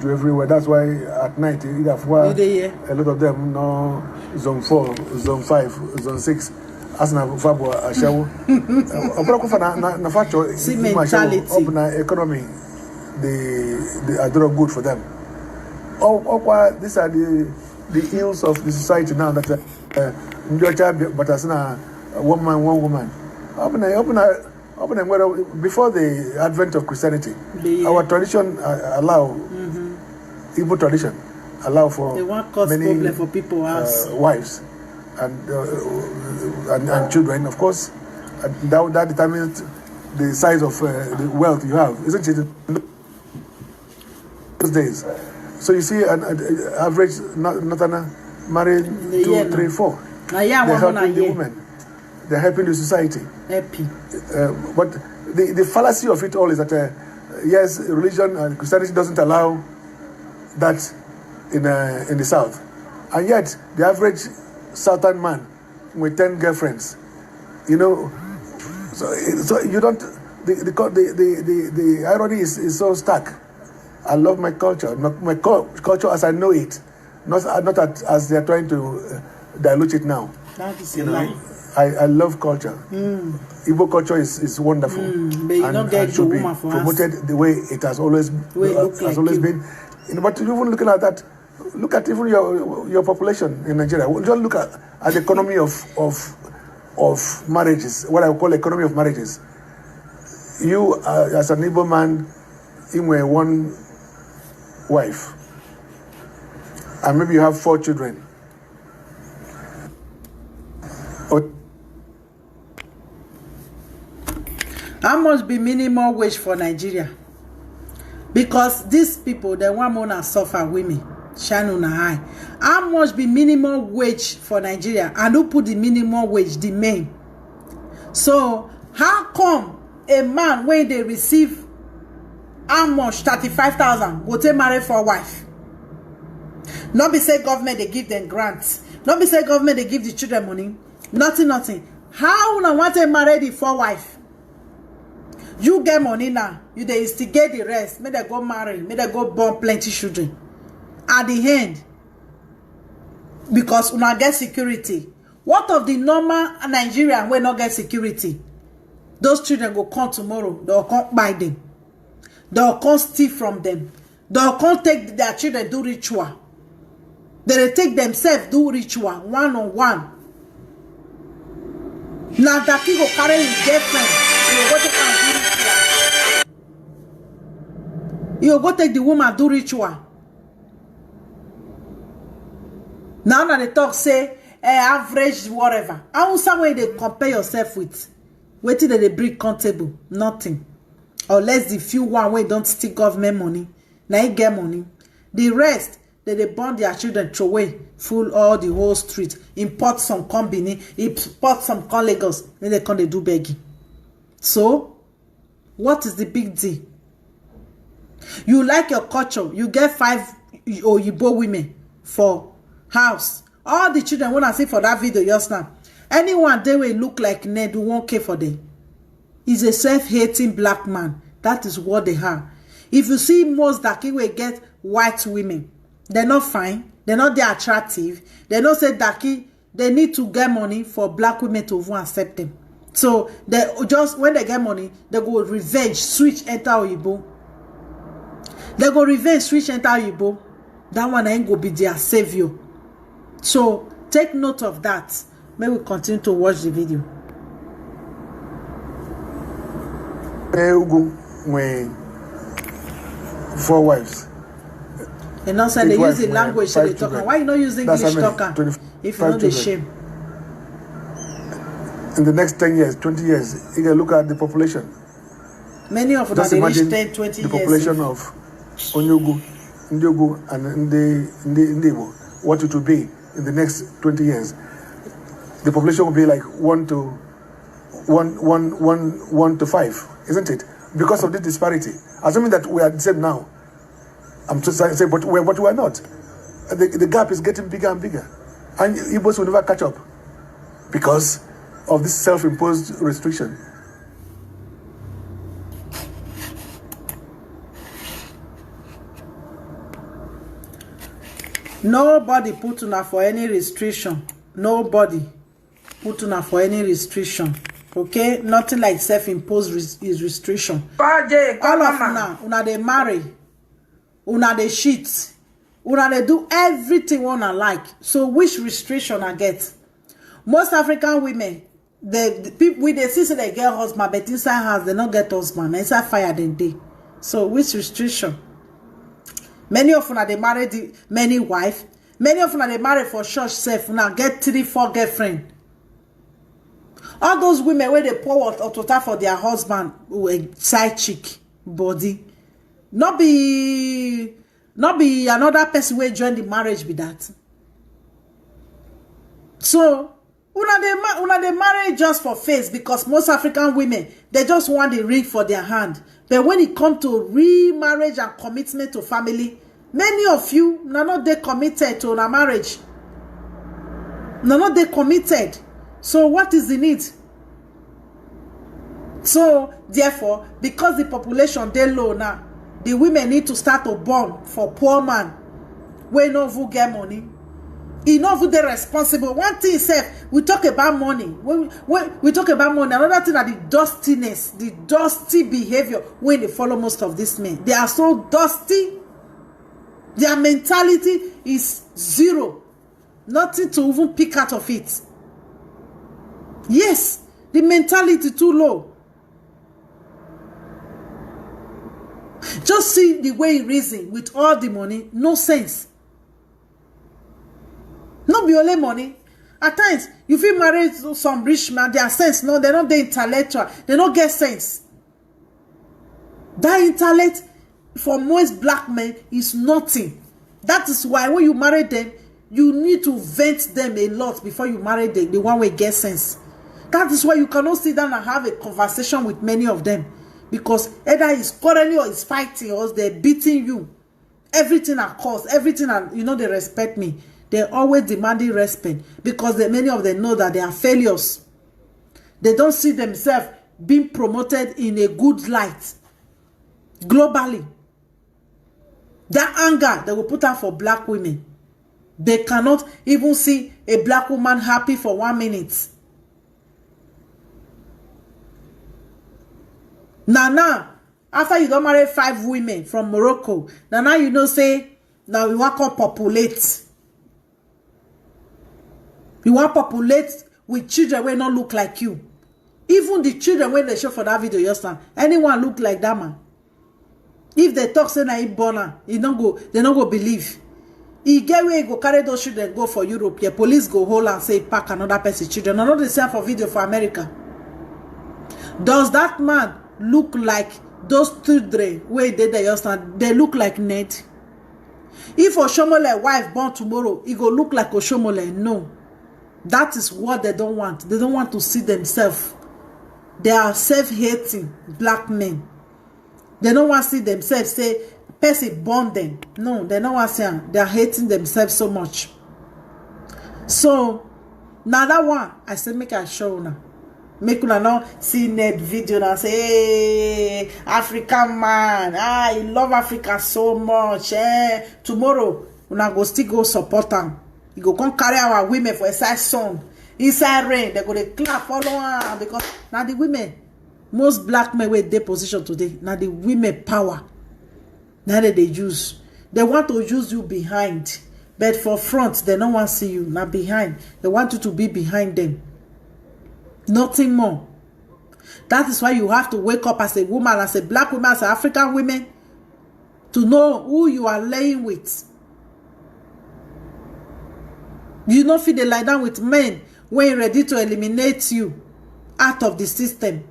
do everywhere. That's why at night, a lot of them know zone 4, zone 5, zone 6. Asna Fabo Ashawo. See mentality. Open economy. They are doing good for them. These are the ills of the society now that but as one man, one woman. Before the advent of Christianity, our tradition allow Igbo tradition allow for many for people wives and children, of course. That determines the size of the wealth you have, isn't it? Those days. So you see an average Northerner married 2, 3, 4. They're helping the women. They're helping the society. Happy. But the fallacy of it all is that yes, religion and Christianity doesn't allow that in the South, and yet the average Southern man with 10 girlfriends, you know, so you don't. The irony is so stark. I love my culture, my culture as I know it, not as they are trying to dilute it now. That is a lie. I love culture. Igbo culture is wonderful, and should be promoted the way it has always been. But even looking at that, look at even your population in Nigeria. Just look at the economy of marriages. What I call economy of marriages. You as an Igbo man, in one wife, and maybe you have 4 children. How much be minimum wage for Nigeria? Because these people, they want more to suffer women, shine on a high. How much be minimum wage for Nigeria? And who put the minimum wage? The men. So how come a man when they receive how much 35,000 go take marry for a wife? Not be say government they give them grants. Not be say government they give the children money. Nothing. How una want to marry the 4 wife? You get money now. You they instigate the rest. May they go marry. May they go born plenty children. At the end, because una get security. What of the normal Nigerian will not get security? Those children go come tomorrow. They'll come buy them. They'll come steal from them. They'll come take their children do ritual. They'll take themselves do ritual one-on-one. Now that he go carry his girlfriend. You go take the woman do ritual. Now they talk say average whatever. How somewhere they compare yourself with? Wait till they bring countable. Nothing. Unless the few one way don't stick government money. Now you get money. The rest they burn their children throw away full all the whole street. Import some company, import some con Lagos. Then they come they do begging. So what is the big deal? You like your culture. You get 5 Oyibo women for house. All the children when I see for that video just now. Anyone they will look like Ned Nwoko for them. He's a self-hating black man. That is what they are. If you see most that will get white women, they're not fine. They're not that attractive. They don't say Daki, they need to get money for black women to even accept them. So they just when they get money, they go revenge, switch, enter Oyibo. They go revenge, switch, enter Oyibo. That one ain't go be their savior. So take note of that. May we continue to watch the video. When 4 wives. And now say they use the language so they talk. Why you not using English talker if you know the shame? In the next 10 years, 20 years, you can look at the population. Many of them reach 10, 20 the population of Onyogu, Ndiogu, and Ndebo, what it will be in the next 20 years. The population will be like 1 to 5, isn't it? Because of this disparity. Assuming that we are the same now. I'm just saying, but we are not. The gap is getting bigger and bigger. And Igbos will never catch up because of this self-imposed restriction. Nobody put una for any restriction. Nobody put una for any restriction. Okay? Nothing like self-imposed restriction. All of una they marry. Una they cheat. Una they do everything una like. So which restriction I get? Most African women, the people with the sister they get husband, but inside house they don't get husband. Inside fire then they. So which restriction? Many of una they married many wife. Many of una they married for church self. Una get 3-4 girlfriend. All those women where they pour water for their husband with side chick body. Not be another person where join the marriage be that. So una they marry just for face because most African women they just want the ring for their hand. But when it comes to remarriage and commitment to family, many of you are not they committed to a marriage. Not they committed. So what is the need? So therefore, because the population they low now, the women need to start to born for poor man. We no who get money. He know who they responsible. One thing is we talk about money. When we talk about money, another thing are the dustiness, the dusty behavior when they follow most of these men. They are so dusty. Their mentality is zero. Nothing to even pick out of it. Yes, the mentality too low. Just see the way he reason with all the money, no sense. Not be only money. At times, you feel married to some rich man, their sense, no, they're not the intellectual, they don't get sense. That intellect for most black men is nothing. That is why when you marry them, you need to vent them a lot before you marry them, the one way get sense. That is why you cannot sit down and have a conversation with many of them. Because either it's quarreling or it's fighting or they're beating you. Everything at cost, everything, and you know they respect me. They're always demanding respect because many of them know that they are failures. They don't see themselves being promoted in a good light globally. That anger they will put out for black women. They cannot even see a black woman happy for 1 minute. Now, after you don't marry 5 women from Morocco, now you know say, now we want to populate. You want to populate with children who not look like you. Even the children when they show for that video yesterday, anyone look like that man. If they talk say na he born, they don't go believe. He get where he go carry those children go for Europe. The police go hold and say pack another person children. Not the same for video for America. Does that man look like those children where they there yesterday? They look like Ned. If Oshomole wife born tomorrow, he go look like Oshomole. No. That is what they don't want. They don't want to see themselves. They are self-hating black men. They don't want to see themselves say, person born them. No, they don't want to see them. They are hating themselves so much. So, now that one, I said, make a show now. Make una now see Ned video and say, hey, African man, I love Africa so much. Tomorrow, una go still go support them. You go come carry our women for inside sun, inside rain. They go to clap follow her because now the women, most black men with their position today. Now the women power. Now that they use, they want to use you behind. But for front, they don't want to see you. Now behind, they want you to be behind them. Nothing more. That is why you have to wake up as a woman, as a black woman, as an African woman, to know who you are laying with. You don't feel they lie down with men when ready to eliminate you out of the system.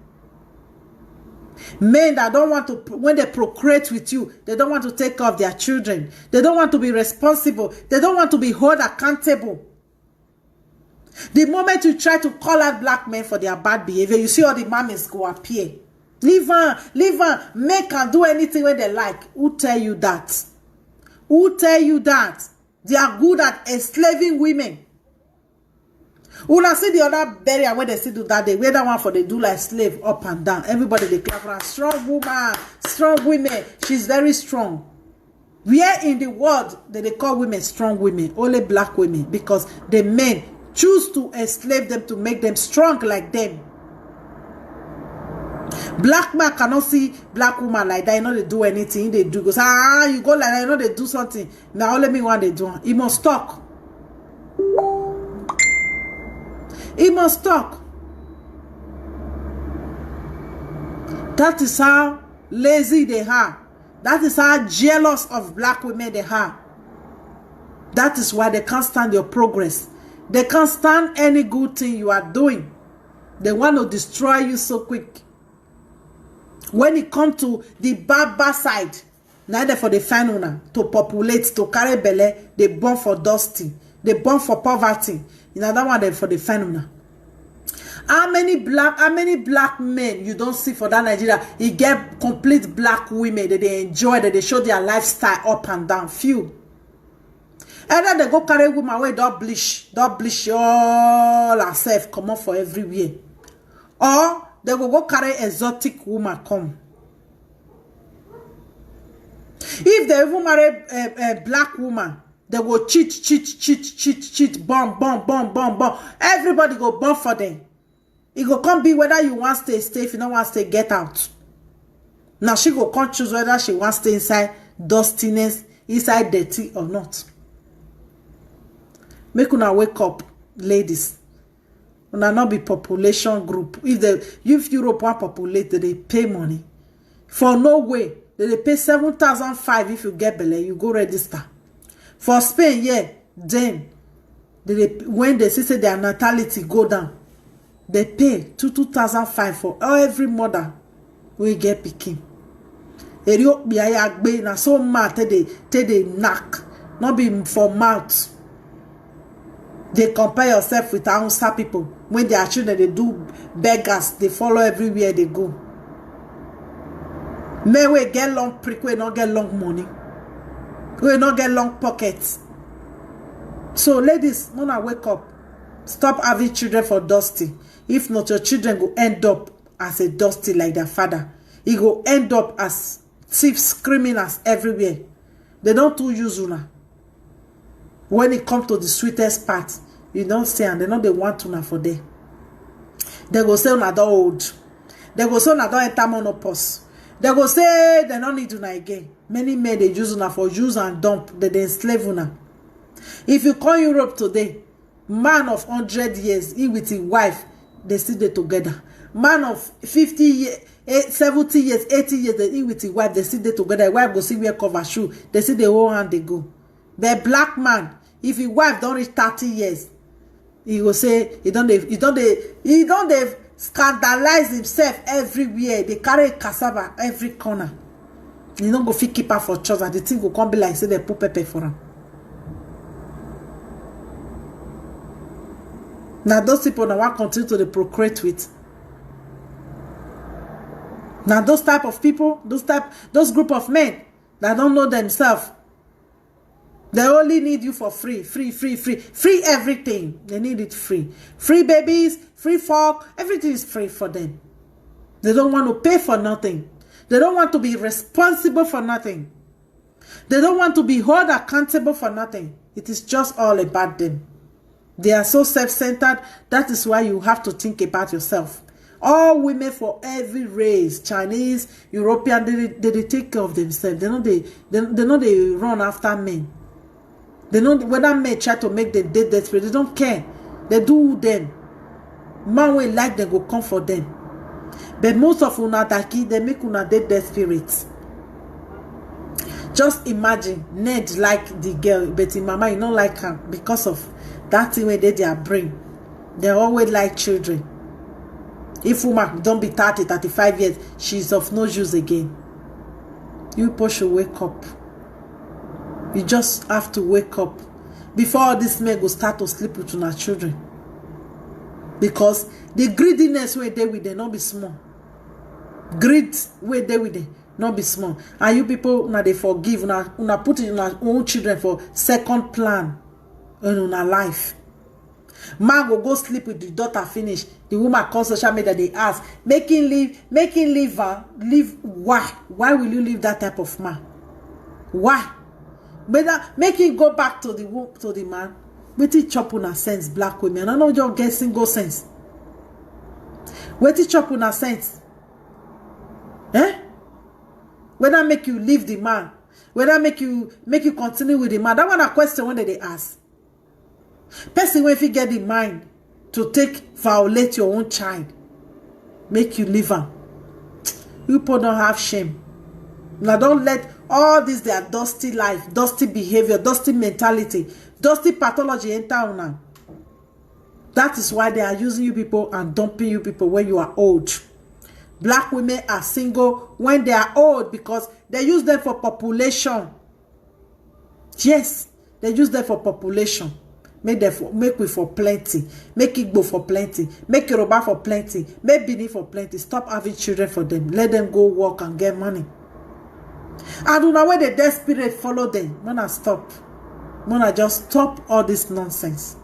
Men that don't want to, when they procreate with you, they don't want to take care of their children. They don't want to be responsible. They don't want to be held accountable. The moment you try to call out black men for their bad behavior, you see all the mammies go appear. Leave on, make and do anything when they like. Who tell you that? Who tell you that? They are good at enslaving women. When I see the other barrier where they still do that, they wear that one for they do like slave up and down. Everybody they clap around. Strong woman, strong women. She's very strong. Where in the world that they call women strong women? Only black women, because the men choose to enslave them to make them strong like them. Black man cannot see black woman like that. You know they do anything they do. Because you go like that. You know they do something. Now let me want they do. He must talk. He must talk. That is how lazy they are. That is how jealous of black women they are. That is why they can't stand your progress. They can't stand any good thing you are doing. They want to destroy you so quick. When it comes to the barber side, neither for the final to populate, to carry belly, they born for dusty. They born for poverty. In another one, they for the final. How many black men you don't see for that Nigeria? You get complete black women that they enjoy, that they show their lifestyle up and down. Few. Either they go carry woman away, don't bleach all herself, come on for everywhere. Or they go carry exotic woman come. If they even marry a black woman, they go cheat, bomb. Everybody go bomb for them. It go come be whether you want to stay, if you don't want to stay, get out. Now she go come choose whether she wants to stay inside dustiness, inside dirty or not. Make una wake up, ladies. Una not be population group. If Europe want populate, they pay money. For no way, they pay 7,500 if you get belly, you go register. For Spain, yeah, then when they say their natality go down, they pay 2,500 for every mother we get pikin. Eriok biya agbe na so mad they knack, not be for mouth. They compare yourself with Hausa people. When their children they do beggars, they follow everywhere they go. Men we get long prick, we not get long money. We not get long pockets. So ladies, wanna wake up. Stop having children for dusty. If not, your children go end up as a dusty like their father. He go end up as thieves, criminals everywhere. They don't do use una. When it comes to the sweetest part, you don't say, and they know they want una for there. They go say una don't old. They go say una don't enter menopause. They go say they don't need una again. Many men they use una for use and dump. They enslave una. If you call Europe today, man of 100 years, he with his wife, they still there together. Man of 50 years, 70 years, 80 years, they he with his wife, they still there together. His wife go see wear cover shoe. They see the whole hand they go. But black man, if his wife don't reach 30 years, he will say he don't scandalize himself everywhere. They carry cassava every corner. You don't go fit keep her for church, and the thing will come be like say they put pepper for him. Now those people now want continue to procreate with. Now those type of people, those group of men that don't know themselves, they only need you for free everything. They need it free. Free babies, free fork, everything is free for them. They don't want to pay for nothing. They don't want to be responsible for nothing. They don't want to be held accountable for nothing. It is just all about them. They are so self-centered. That is why you have to think about yourself. All women for every race, Chinese, European, they take care of themselves. They know they run after men. They know whether men try to make them dead desperate. They don't care. They do them. Man will like them go come for them. But most of una taki, they make una dead desperate. Just imagine Ned like the girl, but in mama you don't like her because of that thing where they their brain. They always like children. If woman don't be 30, 35 years, she's of no use again. You people should wake up. You just have to wake up before all this men go start to sleep with our children. Because the greediness where they with them not be small. Greed where they with them not be small. And you people now they forgive, una put in our own children for second plan in our life. Man go sleep with the daughter finish. The woman call social media, they ask, making leave her. Leave why? Why will you leave that type of man? Why? Better make him go back to the man. Wait till chop on a sense, black women. I know you're getting single sense. Wait till chop on a sense. Eh? Whether make you leave the man, whether make you continue with the man. That one a question when they ask. Person if you get the mind to violate your own child, make you leave her. You people don't have shame. Now don't let all this their dusty life, dusty behavior, dusty mentality, dusty pathology enter now. That is why they are using you people and dumping you people when you are old. Black women are single when they are old because they use them for population. Yes, they use them for population. Make we for plenty. Make Igbo for plenty. Make Yoruba for plenty. Make Bini for plenty. Stop having children for them. Let them go work and get money. And when the dead spirit follow them, when I stop. When I just stop all this nonsense.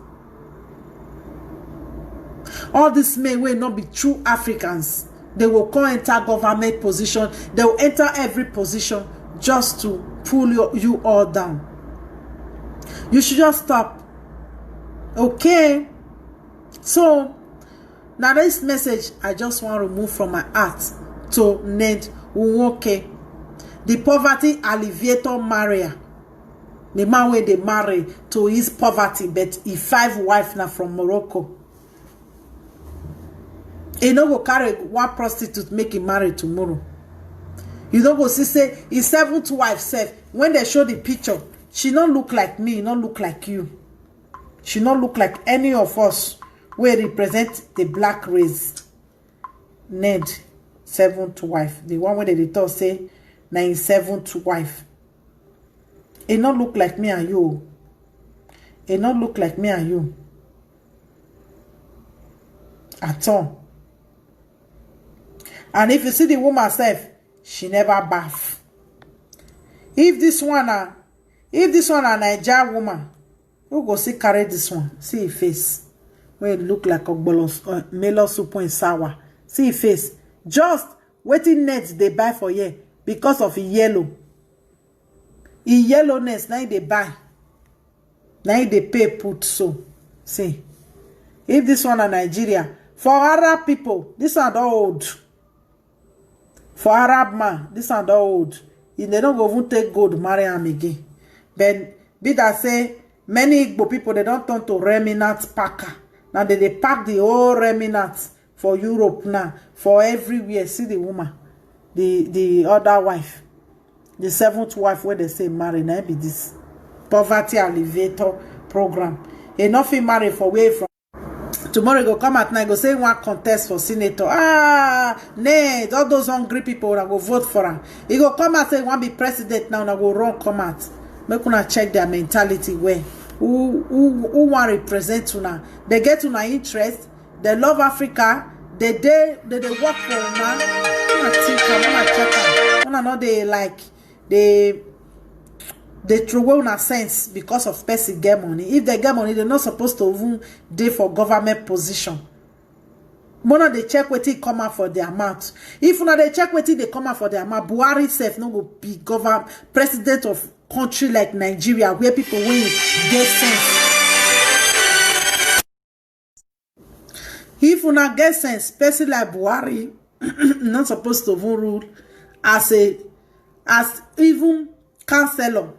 All this men will not be true Africans. They will come enter government position. They will enter every position just to pull you all down. You should just stop. Okay. So, now this message I just want to remove from my heart to Ned Nwoko, the poverty alleviator marrier. The man where they marry to his poverty, but he 5 wives now from Morocco. He no go carry one prostitute make him marry tomorrow. You don't go see say his 7th wife said when they show the picture, she don't look like me, not look like you. She not look like any of us who represent the black race. Ned, 7th wife. The one where they talk say, na his 7th wife. It not look like me and you. It not look like me and you. At all. And if you see the woman herself, she never bath. If this one a Nigerian woman, who go see carry this one? See his face. Where it look like a melo soup and sour. See his face. Just waiting nets they buy for you because of yellow. In yellowness, now they buy. Now they pay put so. See. If this one a Nigeria, for Arab people, this one old. For Arab man, this one old. If they don't go even take gold, marry him again. But be that say, many Igbo people, they don't turn to remnant packer. Now they pack the whole remnants for Europe now. For everywhere. See the woman. The other wife. The 7th wife where they say marry. Now be this poverty alleviator program. Enough he marry for way from. Tomorrow go come at night, go say one contest for senator. Ned, all those hungry people that go vote for him. He go come out say want be president now, go run come out. Make una check their mentality where who want represent una. They get una interest, they love Africa, they work for una. Una think una check am. Una know they like they throw away una sense because of person get money. If they get money, they're not supposed to even dey for government position. Mona they check wetin come out for their mouth. If una they check wetin they come out for their mouth, Buhari self no go be president of country like Nigeria where people win get sense. If una get sense, person like Buhari not supposed to even rule as even councillor.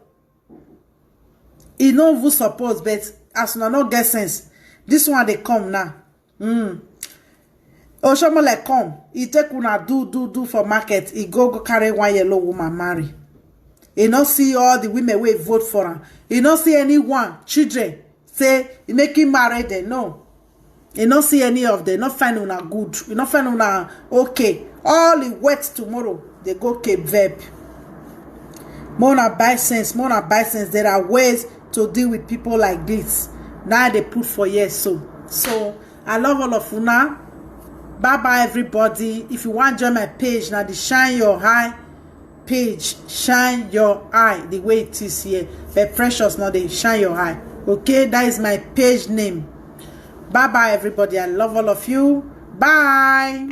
e no even suppose, but as una no get sense, this one dey come now. Oshomole come, e take una do for market, e go carry one yellow woman marry. E no see all the women wey vote for am. E no see anyone, children, say e make him marry them. No. E no see any of them. Not find una good. E no find una okay. All e wait tomorrow, they go Cape Verde. More na buy sense, more na buy sense. There are ways to deal with people like this. Now they put for years so I love all of una. Bye bye everybody. If you want to join my page, now the Shine Your Eye page, Shine Your Eye, the way it is here. But precious, now they Shine Your Eye. Okay, that is my page name. Bye bye everybody. I love all of you. Bye.